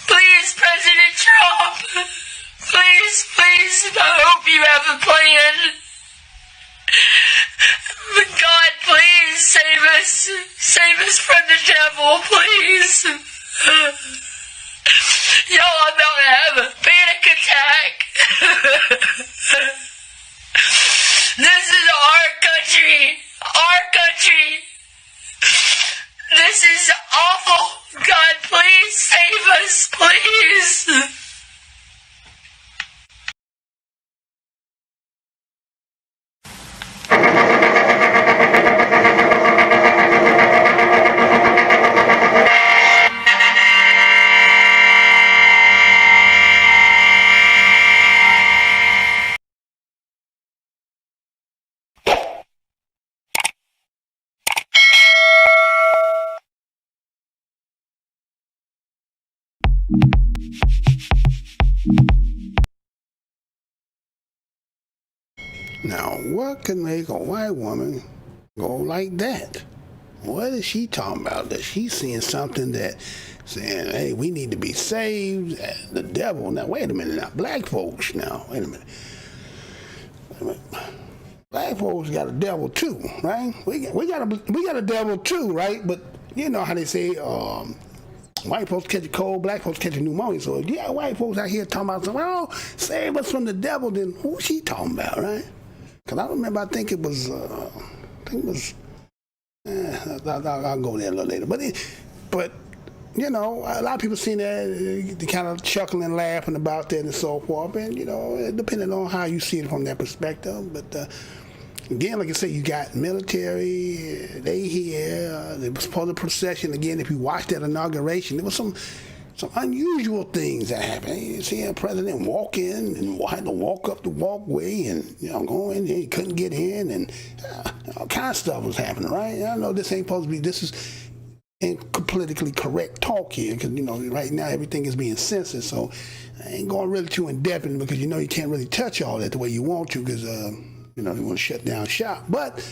Please, President Trump. Please, I hope you have a plan. But God, please save us. Save us from the devil, please. Y'all, I'm about to have a panic attack. This is our country. Our country. This is awful. God, please save us, please. Now, what could make a white woman go like that? What is she talking about? That she's seeing something that saying, hey, we need to be saved. The devil. Now, wait a minute. Now, black folks. Now, wait a minute. Black folks got a devil too, right? We got a devil too, right? But you know how they say, white folks catch a cold, black folks catch a pneumonia. So yeah, white folks out here talking about something. Well, save us from the devil. Then who's she talking about, right? Because I remember, I think it was, I'll go there a little later. But you know, a lot of people seen that, they kind of chuckling and laughing about that and so forth. And, you know, depending on how you see it from that perspective. But again, like I said, you got military, they here, there was part of the procession. Again, if you watched that inauguration, there was some unusual things that happened. You see a president walk in and had to walk up the walkway and, you know, go in there, he couldn't get in, and all kind of stuff was happening, right? I know this ain't supposed to be, this is politically correct talk here, because, you know, right now everything is being censored, so I ain't going really too in-depth, because, you know, you can't really touch all that the way you want to, because, you know, they want to shut down shop. But,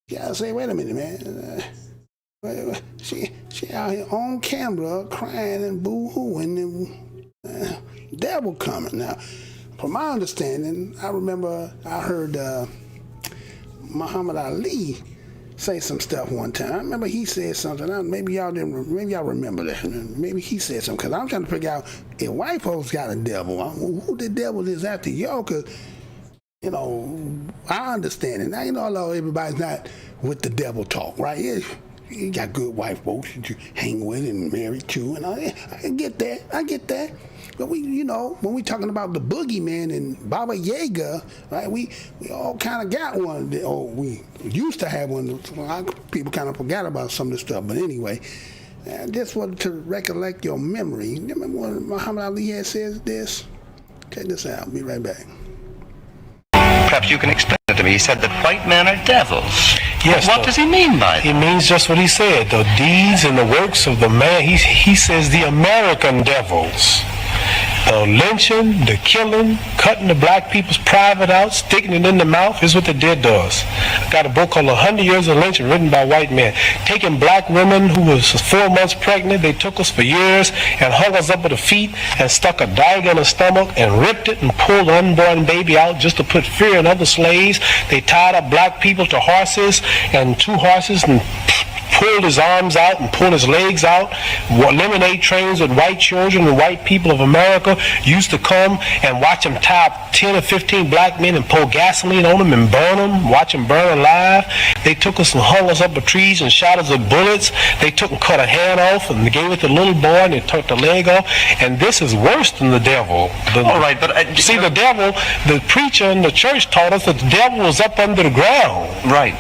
yeah, I say, wait a minute, man. She out here on camera crying and boo-hooing and devil coming. Now, from my understanding, I remember I heard Muhammad Ali say some stuff one time. I remember he said something. Maybe y'all remember that. Maybe he said something, because I'm trying to figure out if white folks got a devil. Who the devil is after y'all? Because, you know, I understand it. Now, you know, although everybody's not with the devil talk, right? You got good white folks that you hang with and marry to, and I get that. But we, you know, when we talking about the boogeyman and Baba Yaga, right? We all kind of got one. Or we used to have one. A lot of people kind of forgot about some of this stuff. But anyway, I just wanted to recollect your memory. Remember when Muhammad Ali had said this? Check this out. I'll be right back. Perhaps you can explain it to me. He said that white men are devils. Yes. What does he mean by that? He means just what he said. The deeds and the works of the man. He says the American devils. The lynching, the killing, cutting the black people's private out, sticking it in the mouth is what they did to us. I got a book called 100 Years of Lynching written by white men. Taking black women who was 4 months pregnant, they took us for years and hung us up with the feet and stuck a dagger in the stomach and ripped it and pulled the unborn baby out just to put fear in other slaves. They tied up black people to horses, and 2 horses, and pulled his arms out and pulled his legs out. Lemonade trains with white children and white people of America used to come and watch them tie up 10 or 15 black men and pour gasoline on them and burn them, watch them burn alive. They took us and hung us up with trees and shot us with bullets. They took and cut a hand off and they gave it to the little boy and they took the leg off. And this is worse than the devil. All right, but see, the devil, the preacher in the church taught us that the devil was up under the ground. Right.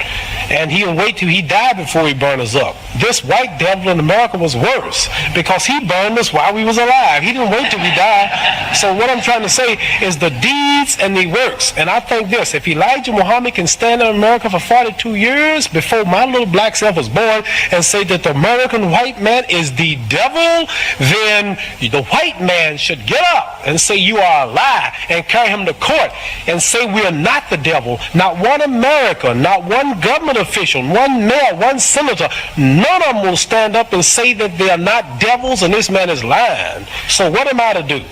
And he'll wait till he died before he burned burn us up. This white devil in America was worse because he burned us while we was alive. He didn't wait till we died. So what I'm trying to say is the deeds and the works. And I think this, if Elijah Muhammad can stand in America for 42 years before my little black self was born and say that the American white man is the devil, then the white man should get up and say you are a lie and carry him to court and say we are not the devil. Not one American, not one government official, one mayor, one senator, none of them will stand up and say that they are not devils and this man is lying. So what am I to do?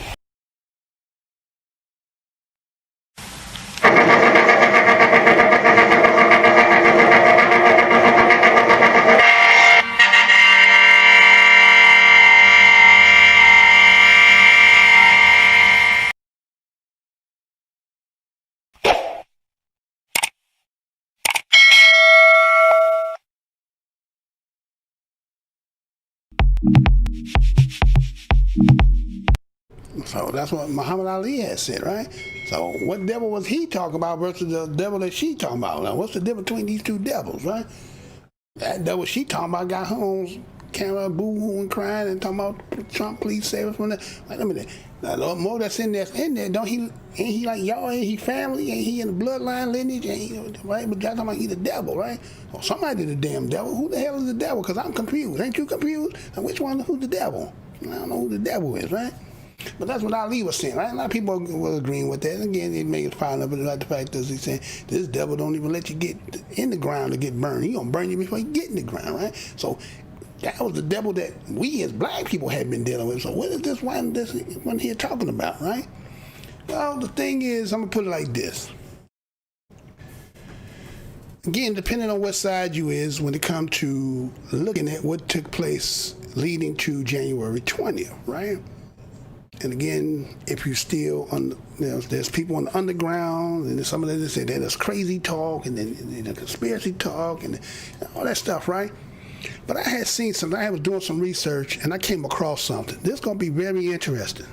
So that's what Muhammad Ali had said, right? So what devil was he talking about versus the devil that she talking about? Now, what's the difference between these two devils, right? That devil she talking about got her on camera boo-hooing, crying, and talking about Trump, please save us from that. Wait a minute. Now, the more that's in there, don't he? Ain't he like y'all? Ain't he family? Ain't he in the bloodline lineage? Ain't he, right? But y'all talking about he the devil, right? Or somebody the damn devil. Who the hell is the devil? Because I'm confused. Ain't you confused? And which one? Who's the devil? I don't know who the devil is, right? But that's what Ali was saying, right? A lot of people were agreeing with that. And again, it made us fine of it, like the fact that he's saying this devil don't even let you get in the ground to get burned. He gonna burn you before you get in the ground, right? So that was the devil that we as black people had been dealing with. So what is this one here talking about, right? Well, the thing is, I'm gonna put it like this. Again, depending on what side you is when it comes to looking at what took place leading to January 20th, right? And again, if you still, there's people in the underground, and some of them say that there's crazy talk, and then the conspiracy talk, and all that stuff, right? But I had seen something. I was doing some research, and I came across something. This is going to be very interesting.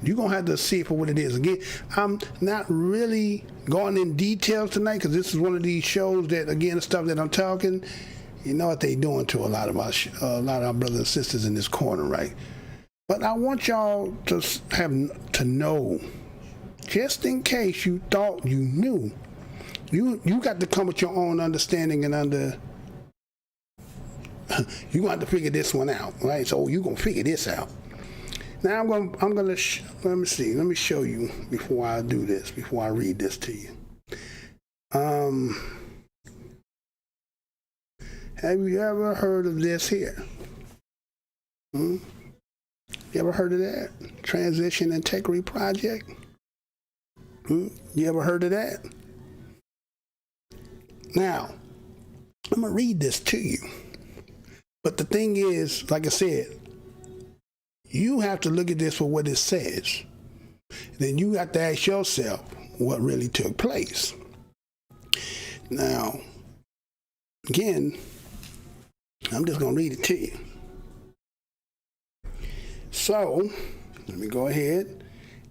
You're going to have to see it for what it is. Again, I'm not really going in details tonight because this is one of these shows that, again, the stuff that I'm talking, you know what they doing to a lot of our brothers and sisters in this corner, right? But I want y'all to have to know, just in case you thought you knew, you got to come with your own understanding and you got to figure this one out, right? So you gonna figure this out. Now I'm gonna let me see. Let me show you before I do this. Before I read this to you. Have you ever heard of this here? You ever heard of that? Transition Integrity Project? You ever heard of that? Now, I'm going to read this to you. But the thing is, like I said, you have to look at this for what it says. Then you have to ask yourself what really took place. Now, again, I'm just going to read it to you. So, let me go ahead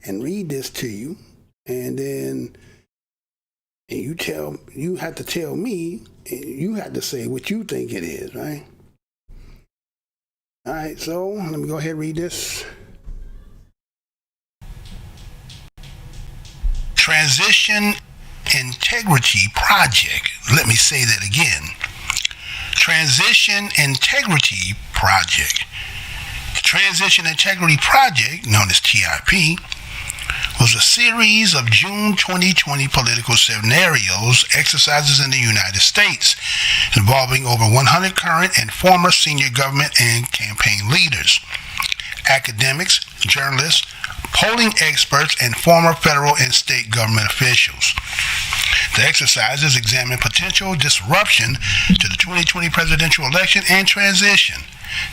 and read this to you, and then you have to tell me, and you have to say what you think it is, right? All right, so let me go ahead and read this. Transition Integrity Project. Let me say that again. Transition Integrity Project. The Transition Integrity Project, known as TIP, was a series of June 2020 political scenarios exercises in the United States involving over 100 current and former senior government and campaign leaders, academics, journalists, polling experts, and former federal and state government officials. The exercises examine potential disruption to the 2020 presidential election and transition.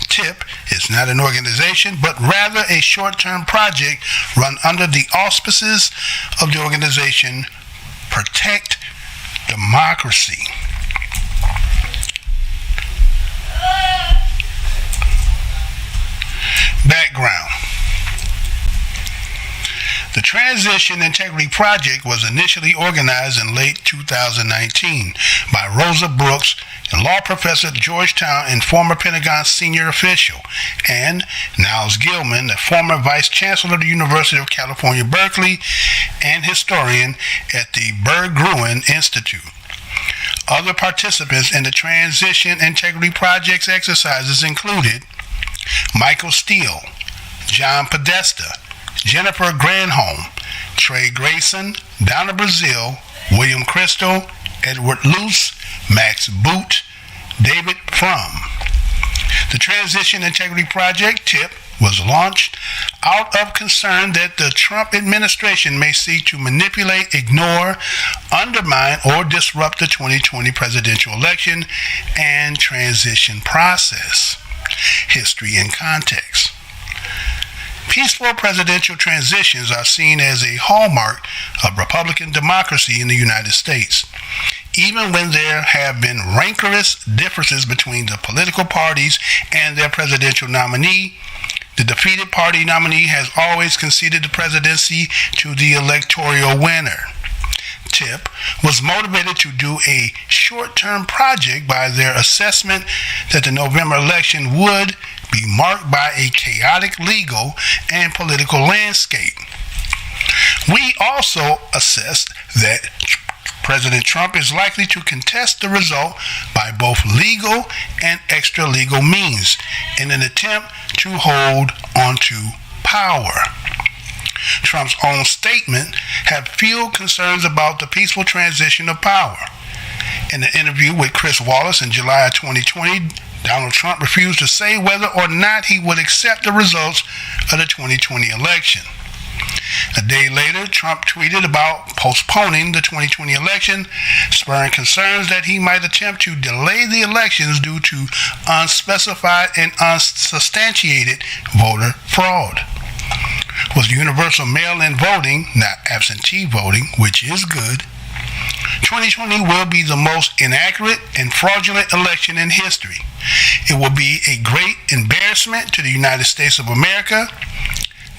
TIP is not an organization, but rather a short-term project run under the auspices of the organization Protect Democracy. Background. The Transition Integrity Project was initially organized in late 2019 by Rosa Brooks, a law professor at Georgetown and former Pentagon senior official, and Niles Gilman, the former vice chancellor of the University of California, Berkeley, and historian at the Berggruen Institute. Other participants in the Transition Integrity Project's exercises included Michael Steele, John Podesta, Jennifer Granholm, Trey Grayson, Donna Brazil, William Crystal, Edward Luce, Max Boot, David Frum. The Transition Integrity Project, TIP, was launched out of concern that the Trump administration may seek to manipulate, ignore, undermine, or disrupt the 2020 presidential election and transition process. History and context. Peaceful presidential transitions are seen as a hallmark of Republican democracy in the United States. Even when there have been rancorous differences between the political parties and their presidential nominee, the defeated party nominee has always conceded the presidency to the electoral winner. TIP was motivated to do a short-term project by their assessment that the November election would be marked by a chaotic legal and political landscape. We also assessed that President Trump is likely to contest the result by both legal and extra-legal means in an attempt to hold onto power. Trump's own statement have fueled concerns about the peaceful transition of power. In an interview with Chris Wallace in July of 2020, Donald Trump refused to say whether or not he would accept the results of the 2020 election. A day later, Trump tweeted about postponing the 2020 election, spurring concerns that he might attempt to delay the elections due to unspecified and unsubstantiated voter fraud. Was universal mail-in voting, not absentee voting, which is good. 2020 will be the most inaccurate and fraudulent election in history. It will be a great embarrassment to the United States of America.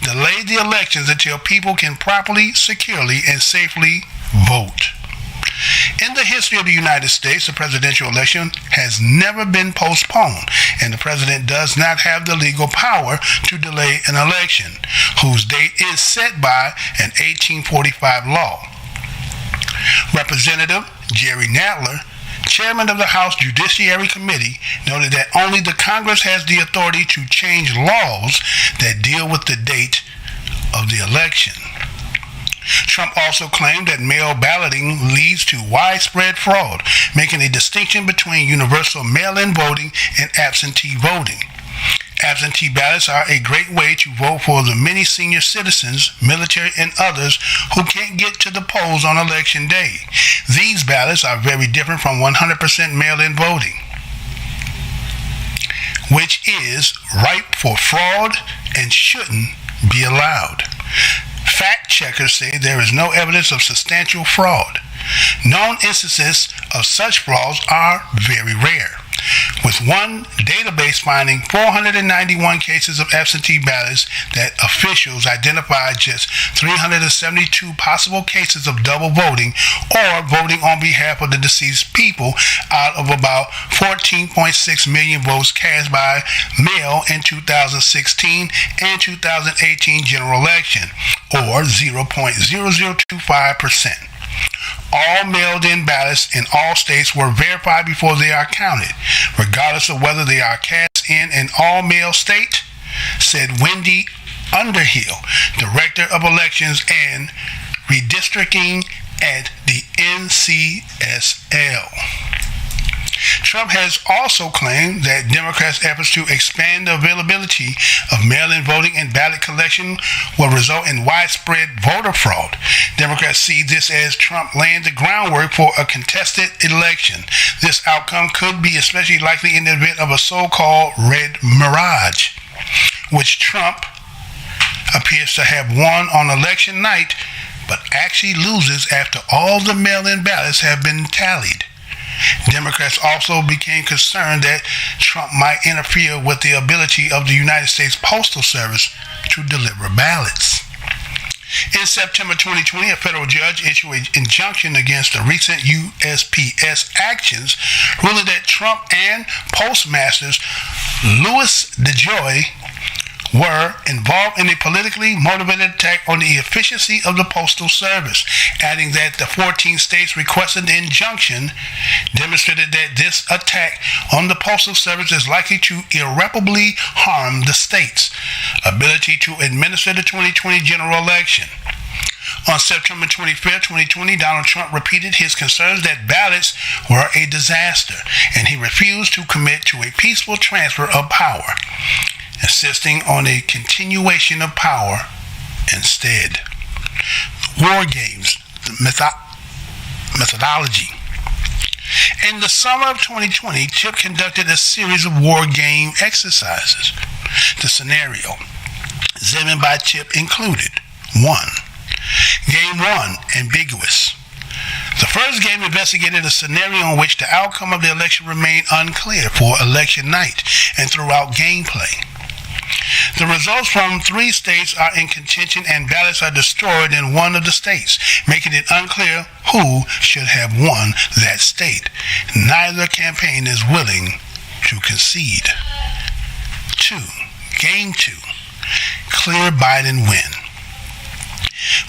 Delay the elections until people can properly, securely, and safely vote. In the history of the United States, the presidential election has never been postponed, and the president does not have the legal power to delay an election, whose date is set by an 1845 law. Representative Jerry Nadler, chairman of the House Judiciary Committee, noted that only the Congress has the authority to change laws that deal with the date of the election. Trump also claimed that mail balloting leads to widespread fraud, making a distinction between universal mail-in voting and absentee voting. Absentee ballots are a great way to vote for the many senior citizens, military, and others who can't get to the polls on election day. These ballots are very different from 100% mail-in voting, which is ripe for fraud and shouldn't be allowed. Fact checkers say there is no evidence of substantial fraud. Known instances of such frauds are very rare, with one database finding 491 cases of absentee ballots that officials identified just 372 possible cases of double voting or voting on behalf of the deceased people out of about 14.6 million votes cast by mail in 2016 and 2018 general election, or 0.0025%. All mailed-in ballots in all states were verified before they are counted, regardless of whether they are cast in an all-mail state, said Wendy Underhill, Director of Elections and Redistricting at the NCSL. Trump has also claimed that Democrats' efforts to expand the availability of mail-in voting and ballot collection will result in widespread voter fraud. Democrats see this as Trump laying the groundwork for a contested election. This outcome could be especially likely in the event of a so-called red mirage, which Trump appears to have won on election night, but actually loses after all the mail-in ballots have been tallied. Democrats also became concerned that Trump might interfere with the ability of the United States Postal Service to deliver ballots. In September 2020, a federal judge issued an injunction against the recent USPS actions, ruling that Trump and Postmasters Louis DeJoy were involved in a politically motivated attack on the efficiency of the Postal Service, adding that the 14 states requesting the injunction demonstrated that this attack on the Postal Service is likely to irreparably harm the state's ability to administer the 2020 general election. On September 25, 2020, Donald Trump repeated his concerns that ballots were a disaster, and he refused to commit to a peaceful transfer of power, insisting on a continuation of power instead. War games, the methodology. In the summer of 2020, Chip conducted a series of war game exercises. The scenario examined by Chip included 1. Game 1, ambiguous. The first game investigated a scenario in which the outcome of the election remained unclear for election night and throughout gameplay. The results from 3 states are in contention and ballots are destroyed in one of the states, making it unclear who should have won that state. Neither campaign is willing to concede. 2. Game 2, clear Biden win.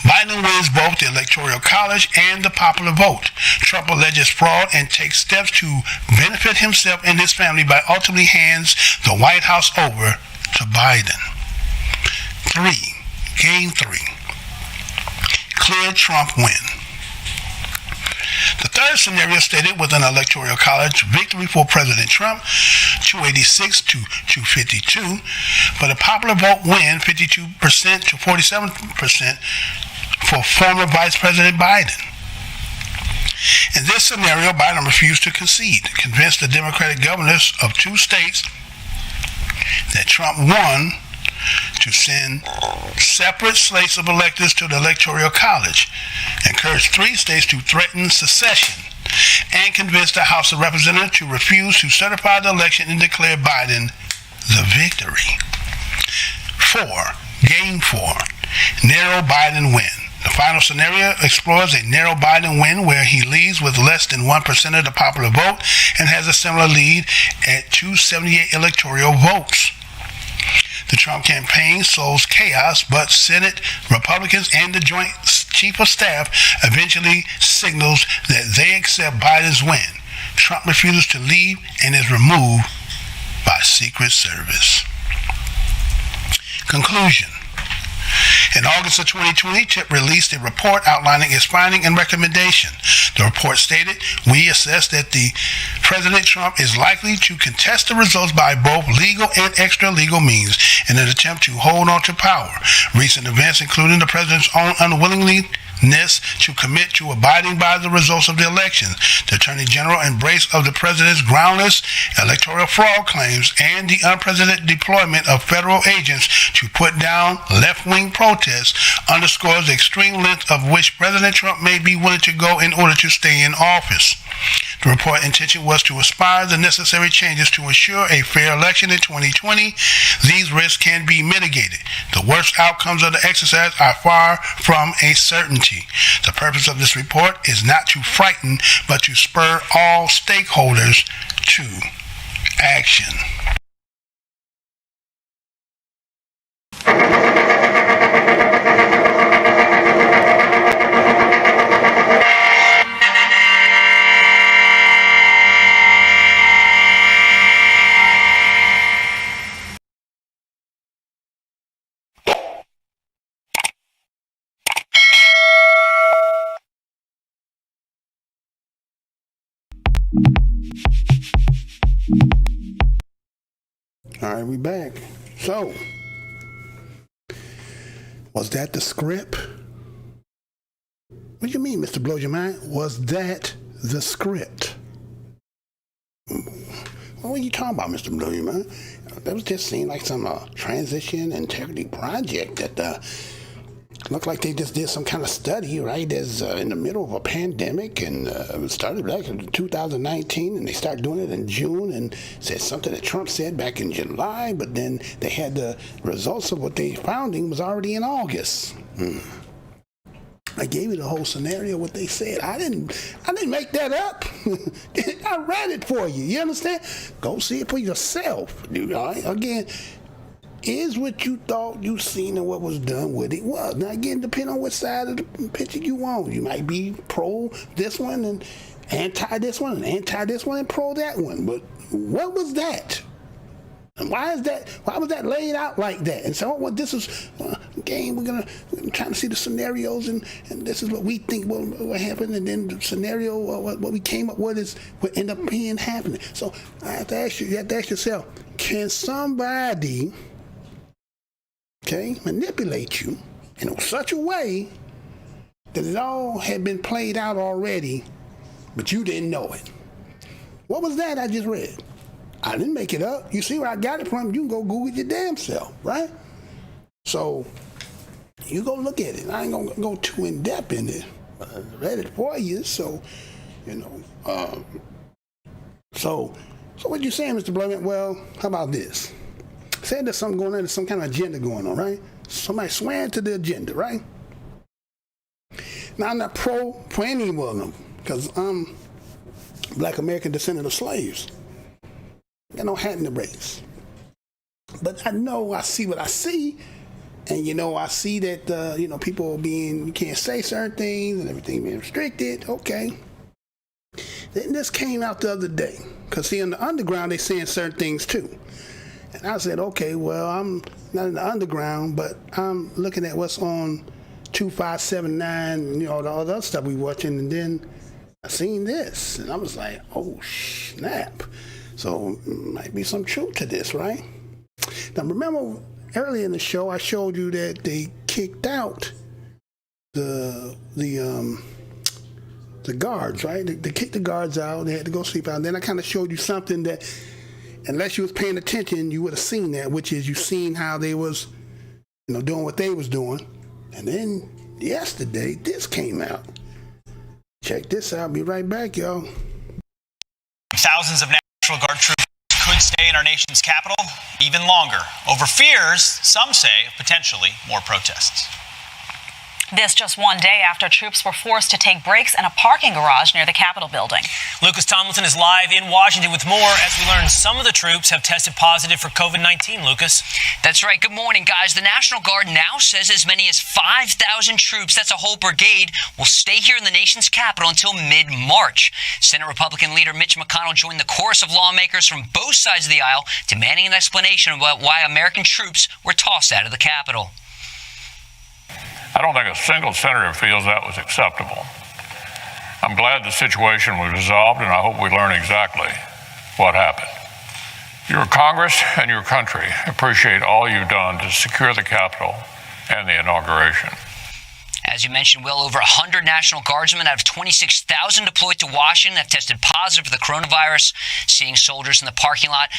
Biden wins both the Electoral College and the popular vote. Trump alleges fraud and takes steps to benefit himself and his family by ultimately hands the White House over to Biden. 3. Game 3, clear Trump win. The third scenario stated with an Electoral College victory for President Trump, 286 to 252, but a popular vote win, 52% to 47% for former Vice President Biden. In this scenario, Biden refused to concede, convinced the Democratic governors of 2 states that Trump won to send separate slates of electors to the Electoral College, encouraged 3 states to threaten secession, and convinced the House of Representatives to refuse to certify the election and declare Biden the victory. 4. Game 4, narrow Biden win. The final scenario explores a narrow Biden win where he leads with less than 1% of the popular vote and has a similar lead at 278 electoral votes. The Trump campaign sows chaos, but Senate Republicans and the Joint Chief of Staff eventually signals that they accept Biden's win. Trump refuses to leave and is removed by Secret Service. Conclusion. In August of 2020, Chip released a report outlining its finding and recommendation. The report stated, "We assess that the President Trump is likely to contest the results by both legal and extra-legal means in an attempt to hold on to power. Recent events, including the President's own unwillingness to commit to abiding by the results of the election, the Attorney General embrace of the President's groundless electoral fraud claims, and the unprecedented deployment of federal agents to put down left-wing protests underscores the extreme length of which President Trump may be willing to go in order to stay in office. The report's intention was to aspire the necessary changes to ensure a fair election in 2020. These risks can be mitigated. The worst outcomes of the exercise are far from a certainty. The purpose of this report is not to frighten, but to spur all stakeholders to action." All right, we back. So, was that the script? What do you mean, Mr. Blows Your Mind? Was that the script? What were you talking about, Mr. Blows Your Mind? That was just seemed like some transition integrity project that looked like they just did some kind of study, right? As in the middle of a pandemic, and it started back in 2019, and they started doing it in June, and said something that Trump said back in July, but then they had the results of what they founding was already in August. I gave you the whole scenario, what they said. I didn't make that up. I read it for you. You understand? Go see it for yourself. Again, is what you thought you seen and what was done with it was. Now again, depending on what side of the picture you want. You might be pro this one and anti this one and anti this one and pro that one. But what was that? And why was that laid out like that? And so, well, this is game. We're trying to see the scenarios, and this is what we think will happen, and then the scenario, what we came up with is what end up being happening. So I have to ask you. You have to ask yourself: can somebody, manipulate you in such a way that it all had been played out already, but you didn't know it? What was that I just read? I didn't make it up. You see where I got it from? You can go Google your damn self, right? So you go look at it. I ain't gonna go too in depth in it. I read it for you, so So what you saying, Mr. Blowman? Well, how about this? Say there's something going on, there's some kind of agenda going on, right? Somebody swearing to the agenda, right? Now I'm not pro any of them because I'm Black American descendant of slaves. Got no hat in the race. But I know I see what I see. And, I see that, people you can't say certain things and everything being restricted. Okay. Then this came out the other day. Because, see, in the underground, they saying certain things, too. And I said, okay, well, I'm not in the underground, but I'm looking at what's on 2579, all the other stuff we watching. And then I seen this. And I was like, oh, snap. So might be some truth to this, right? Now remember earlier in the show I showed you that they kicked out the guards, right? They kicked the guards out. They had to go sleep out. And then I kind of showed you something that, unless you was paying attention, you would have seen that, which is you seen how they was, doing what they was doing. And then yesterday, this came out. Check this out. I'll be right back, y'all. Thousands of National Guard troops could stay in our nation's capital even longer, over fears, some say, of potentially more protests. This just one day after troops were forced to take breaks in a parking garage near the Capitol building. Lucas Tomlinson is live in Washington with more as we learn some of the troops have tested positive for COVID-19, Lucas. That's right. Good morning, guys. The National Guard now says as many as 5,000 troops, that's a whole brigade, will stay here in the nation's capital until mid-March. Senate Republican leader Mitch McConnell joined the chorus of lawmakers from both sides of the aisle demanding an explanation about why American troops were tossed out of the Capitol. I don't think a single senator feels that was acceptable. I'm glad the situation was resolved, and I hope we learn exactly what happened. Your Congress and your country appreciate all you've done to secure the Capitol and the inauguration. As you mentioned, well over 100 National Guardsmen out of 26,000 deployed to Washington have tested positive for the coronavirus. Seeing soldiers in the parking lot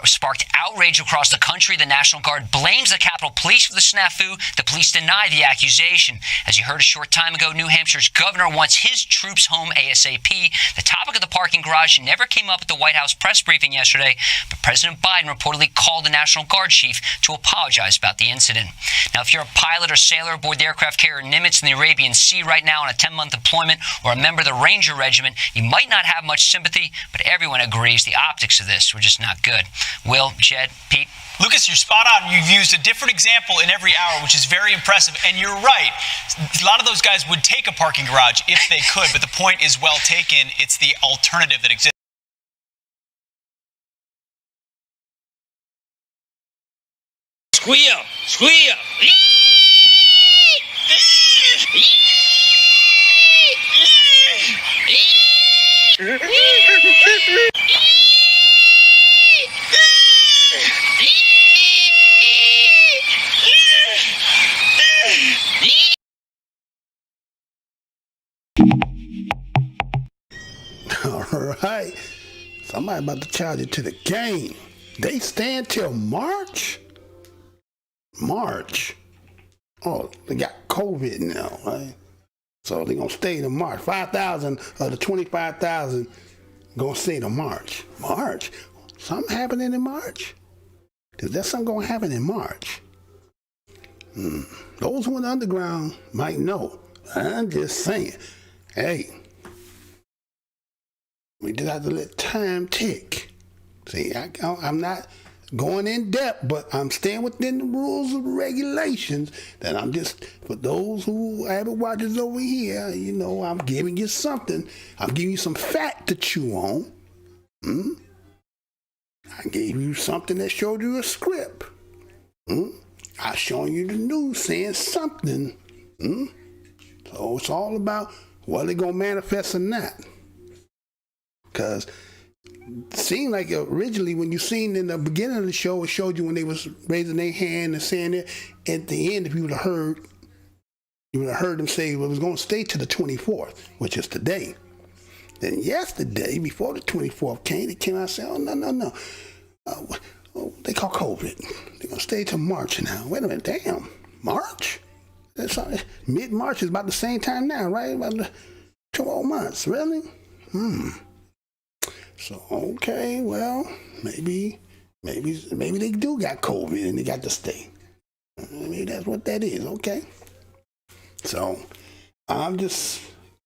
sparked outrage across the country. The National Guard blames the Capitol Police for the snafu. The police deny the accusation. As you heard a short time ago, New Hampshire's governor wants his troops home ASAP. The topic of the parking garage never came up at the White House press briefing yesterday, but President Biden reportedly called the National Guard chief to apologize about the incident. Now, if you're a pilot or sailor aboard the aircraft carrier Nimitz in the Arabian Sea right now on a 10-month deployment, or a member of the Ranger Regiment, you might not have much sympathy, but everyone agrees the optics of this were just not good. Will, Jed, Pete? Lucas, you're spot on. You've used a different example in every hour, which is very impressive. And you're right. A lot of those guys would take a parking garage if they could, but the point is well taken. It's the alternative that exists. Squeal! Squeal! All right. Somebody about to charge it to the game. They stand till March? March. Oh, they got COVID now, right? So they're going to stay to March. 5,000 of the 25,000 going to stay to March. March? Something happening in March? Is there something going to happen in March? Those who in the underground might know. I'm just saying, hey, we just have to let time tick. See, I'm not going in depth, but I'm staying within the rules and regulations. That I'm just, for those who avid watchers over here, you know, I'm giving you something. I'm giving you some fat to chew on. I gave you something that showed you a script. I showing you the news saying something. So it's all about whether they're going to manifest or not. Because it seemed like originally when you seen in the beginning of the show, it showed you when they was raising their hand and saying it. At the end, if you would have heard, you would have heard them say, well, it was going to stay to the 24th, which is today. Then yesterday, before the 24th came, they came out and said, oh, no. They call COVID. They're going to stay till March now. Wait a minute, damn, March? Mid-March is about the same time now, right? About 12 months, really? So, okay, well, maybe they do got COVID and they got to stay. Maybe that's what that is, okay? So, I'm just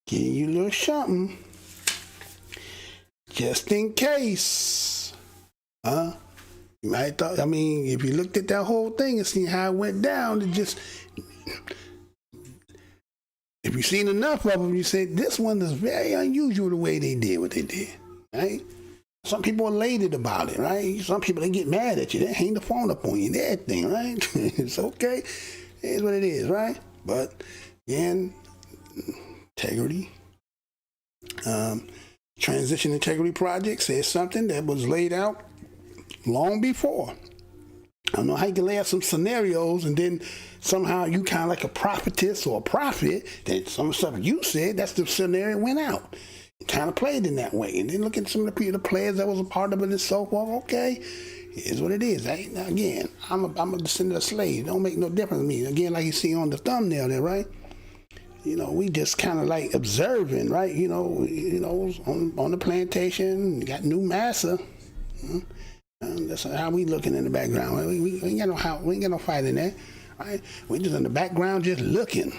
giving you a little something. Just in case. You might thought, I mean, if you looked at that whole thing and seen how it went down, it just, if you've seen enough of them, you say, this one is very unusual the way they did what they did, right? Some people are elated about it, right? Some people, they get mad at you. They hang the phone up on you and everything, right? It's okay. It is what it is, right? But, again, integrity. Transition Integrity Project says something that was laid out long before. I don't know how you can lay out some scenarios and then somehow you kind of like a prophetess or a prophet that some of the stuff you said, that's the scenario went out. It kind of played in that way. And then look at some of the players that was a part of it and so forth. Okay, here's what it is. Now, again, I'm a descendant of slaves. It don't make no difference to me. Again, like you see on the thumbnail there, right? You know, we just kind of like observing, right? You know, on the plantation, you got new massa. That's how we looking in the background. We ain't got no fight in there, right? We just in the background just looking.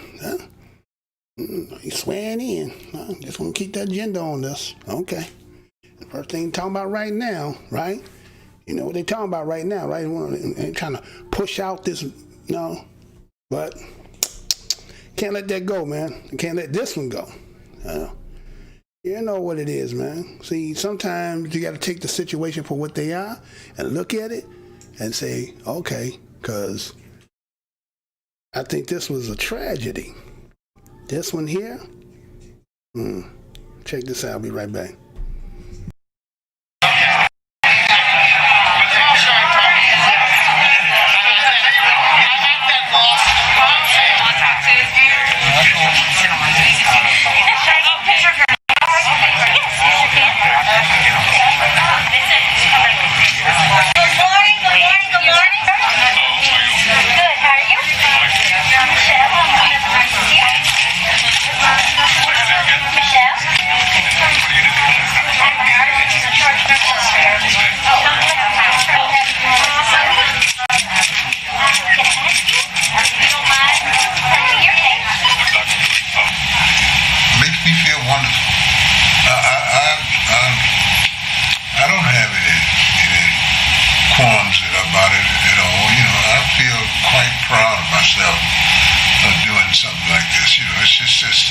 He's swearing in. Just want to keep that agenda on us. Okay. The first thing talking about right now, right? You know what they talking about right now, right? And kind of push out this, but can't let that go, man. Can't let this one go. You know what it is, man. See, sometimes you got to take the situation for what they are and look at it and say, okay, because I think this was a tragedy. This one here, check this out. I'll be right back. I don't have any qualms about it at all. You know, I feel quite proud of myself of doing something like this. You know, it's just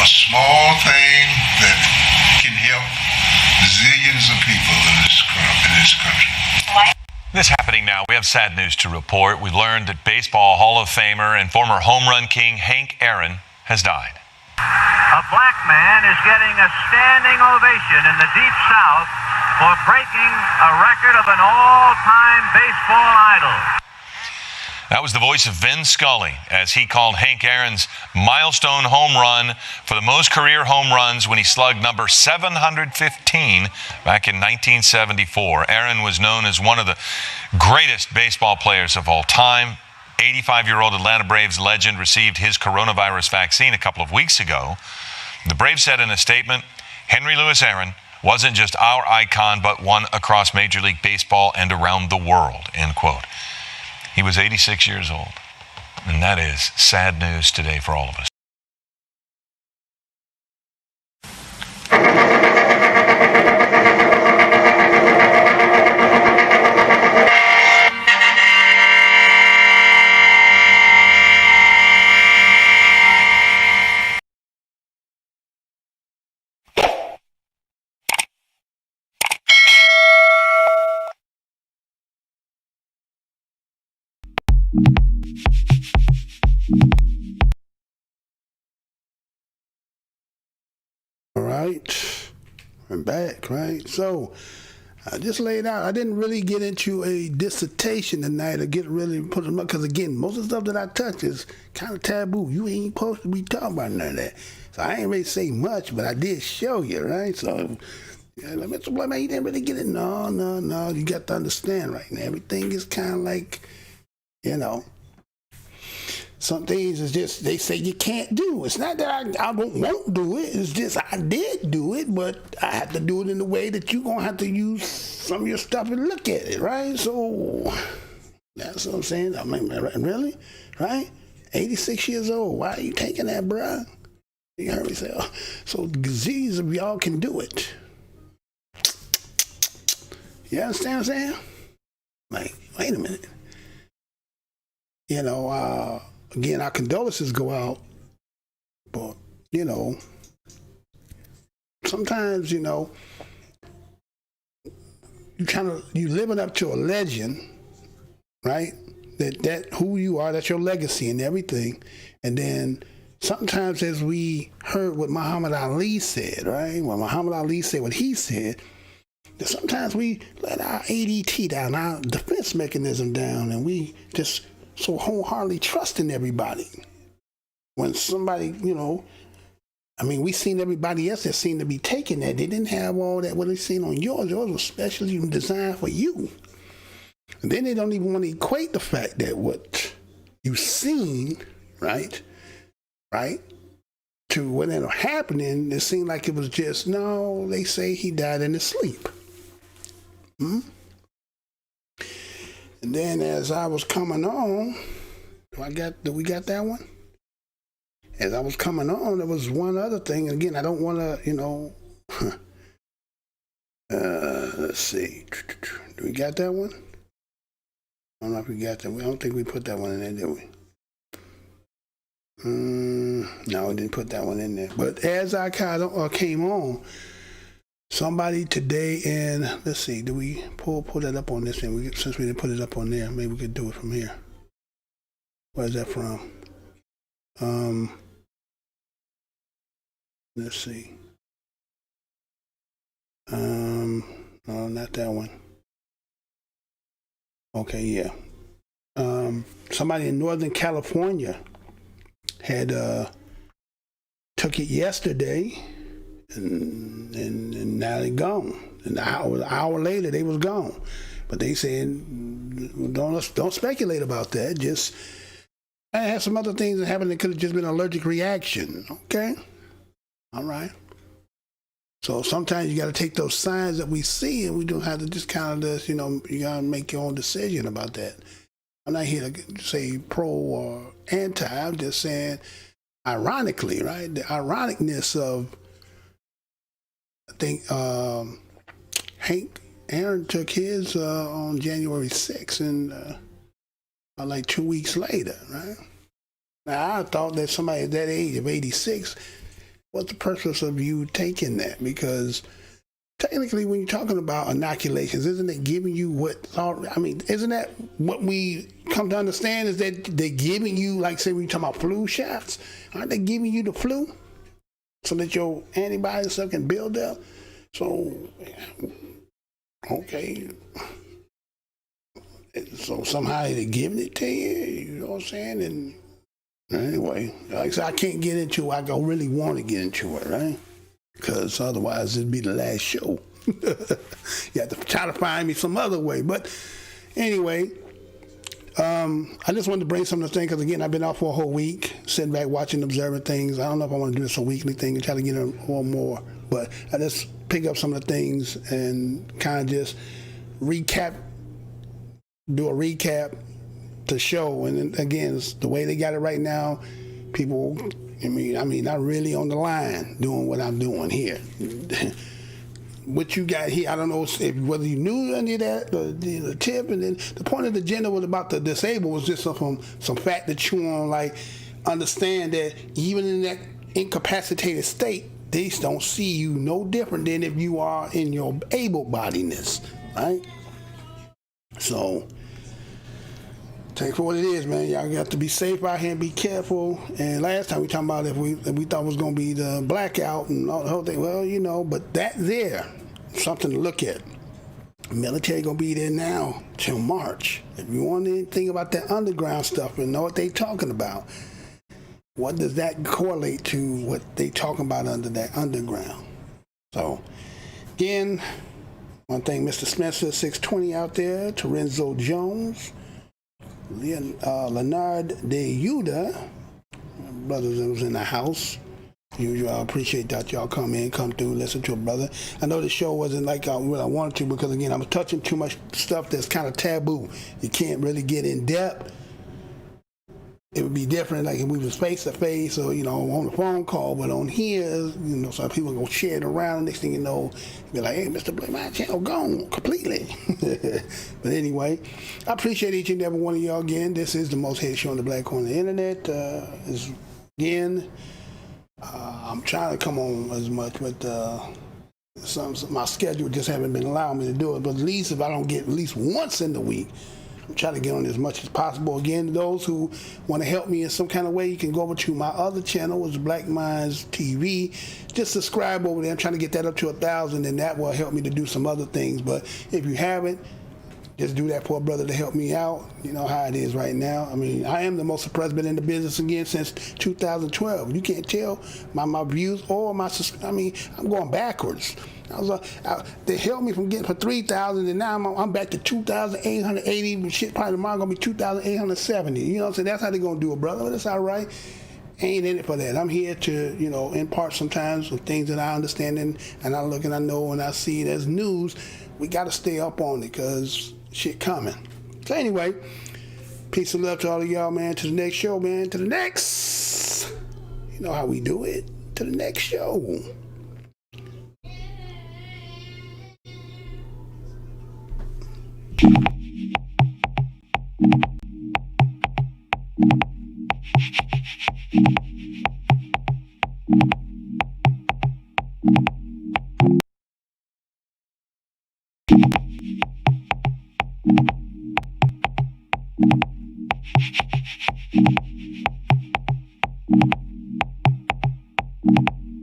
a small thing that can help zillions of people in this country. This happening now. We have sad news to report. We learned that Baseball Hall of Famer and former home run king Hank Aaron has died. A black man is getting a standing ovation in the Deep South for breaking a record of an all-time baseball idol. That was the voice of Vin Scully as he called Hank Aaron's milestone home run for the most career home runs when he slugged number 715 back in 1974. Aaron was known as one of the greatest baseball players of all time. 85-year-old Atlanta Braves legend received his coronavirus vaccine a couple of weeks ago. The Braves said in a statement, Henry Louis Aaron wasn't just our icon, but one across Major League Baseball and around the world, end quote. He was 86 years old, and that is sad news today for all of us. right? I'm back, right? So I just laid out. I didn't really get into a dissertation tonight or get really put them up because, again, most of the stuff that I touch is kind of taboo. You ain't supposed to be talking about none of that. So I ain't really say much, but I did show you, right? So yeah, Mr. Black man, you didn't really get it. No. You got to understand right now. Everything is kind of like, you know, some things is just, they say you can't do. It's not that I won't do it. It's just I did do it, but I have to do it in the way that you're going to have to use some of your stuff and look at it, right? So that's what I'm saying. I mean, really? Right? 86 years old. Why are you taking that, bruh? You heard me say, oh, so disease of y'all can do it. You understand what I'm saying? Like, wait a minute. You know, again, our condolences go out, but, you know, sometimes, you know, you living up to a legend, right? That who you are, that's your legacy and everything. And then sometimes, as we heard what Muhammad Ali said, right? When Muhammad Ali said what he said, that sometimes we let our ADT down, our defense mechanism down, and we just so wholeheartedly trusting everybody. When somebody, you know, I mean, we seen everybody else that seemed to be taking that. They didn't have all that, what they seen on yours. Yours was specially designed for you. And then they don't even want to equate the fact that what you've seen, right, to what ended up happening, it seemed like it was just, no, they say he died in his sleep. And then as I was coming on, do we got that one? As I was coming on, there was one other thing. And again, I don't want to, you know, let's see. Do we got that one? I don't know if we got that. I don't think we put that one in there, did we? No, we didn't put that one in there. But as I kind of came on, somebody today, and let's see, do we pull that up on this end? Since we didn't put it up on there, maybe we could do it from here. Where's that from? Let's see. No, not that one. Okay, yeah. Somebody in Northern California had took it yesterday, and now they're gone. And an hour later, they was gone. But they said, don't speculate about that. Just, I had some other things that happened that could have just been an allergic reaction. Okay? All right. So sometimes you got to take those signs that we see, and we don't have to just kind of just, you know, you got to make your own decision about that. I'm not here to say pro or anti. I'm just saying, ironically, right? The ironicness of, I think Hank Aaron took his on January 6th, and like 2 weeks later, right? Now, I thought that somebody at that age of 86, what's the purpose of you taking that? Because technically, when you're talking about inoculations, isn't it giving you isn't that what we come to understand, is that they're giving you, like, say, when you're talking about flu shots, aren't they giving you the flu so that your antibodies stuff can build up? So, okay. So somehow they're giving it to you, you know what I'm saying? And anyway, like I said, I can't get into it. I don't really want to get into it, right? Because otherwise it'd be the last show. You have to try to find me some other way. But anyway, I just wanted to bring some of the things, because again, I've been off for a whole week, sitting back, watching, observing things. I don't know if I want to do this a weekly thing and try to get a little more, but I just pick up some of the things and kind of just do a recap to show. And again, it's the way they got it right now, people, I mean, not really on the line doing what I'm doing here. What you got here, I don't know whether you knew any of that, the tip, and then the point of the agenda was about the disabled was just some fact to chew on, like, understand that even in that incapacitated state, they don't see you no different than if you are in your able-bodiedness, right? So, Take it for what it is, man. Y'all got to be safe out here and be careful. And last time we talking about if we thought it was going to be the blackout and all the whole thing. Well, you know, but that there, something to look at. Military going to be there now till March. If you want anything about that underground stuff and know what they talking about, what does that correlate to what they talking about under that underground? So, again, one thing, Mr. Spencer, 620 out there, Terenzo Jones, Leonard De Yuda, brothers that was in the house. I appreciate that y'all come through, listen to a brother. I know the show wasn't like what I wanted to because, again, I was touching too much stuff that's kind of taboo. You can't really get in depth. It would be different like if we was face to face or, you know, on the phone call, but on here, you know, some people gonna share it around. Next thing you know, be like, hey, Mr. Blake, my channel gone completely. But anyway, I appreciate each and every one of y'all again. This is the most hated show on the black corner of the internet. I'm trying to come on as much, but my schedule just haven't been allowing me to do it. But at least if I don't get at least once in the week, I'm trying to get on as much as possible. Again, those who want to help me in some kind of way, you can go over to my other channel, which is Black MINDZ TV. Just subscribe over there. I'm trying to get that up to 1,000, and that will help me to do some other things. But if you haven't, just do that for a brother to help me out. You know how it is right now. I mean, I am the most suppressed been in the business again since 2012. You can't tell my views or I'm going backwards. They helped me from getting for 3,000, and now I'm back to 2,880. Shit, probably tomorrow gonna be 2,870. You know what I'm saying? That's how they gonna do it, brother. But that's all right. Ain't in it for that. I'm here to, you know, impart sometimes of things that I understand and I look and I know and I see it as news. We got to stay up on it because shit coming. So anyway, peace and love to all of y'all, man. To the next show, man. To the next. You know how we do it. To the next show. You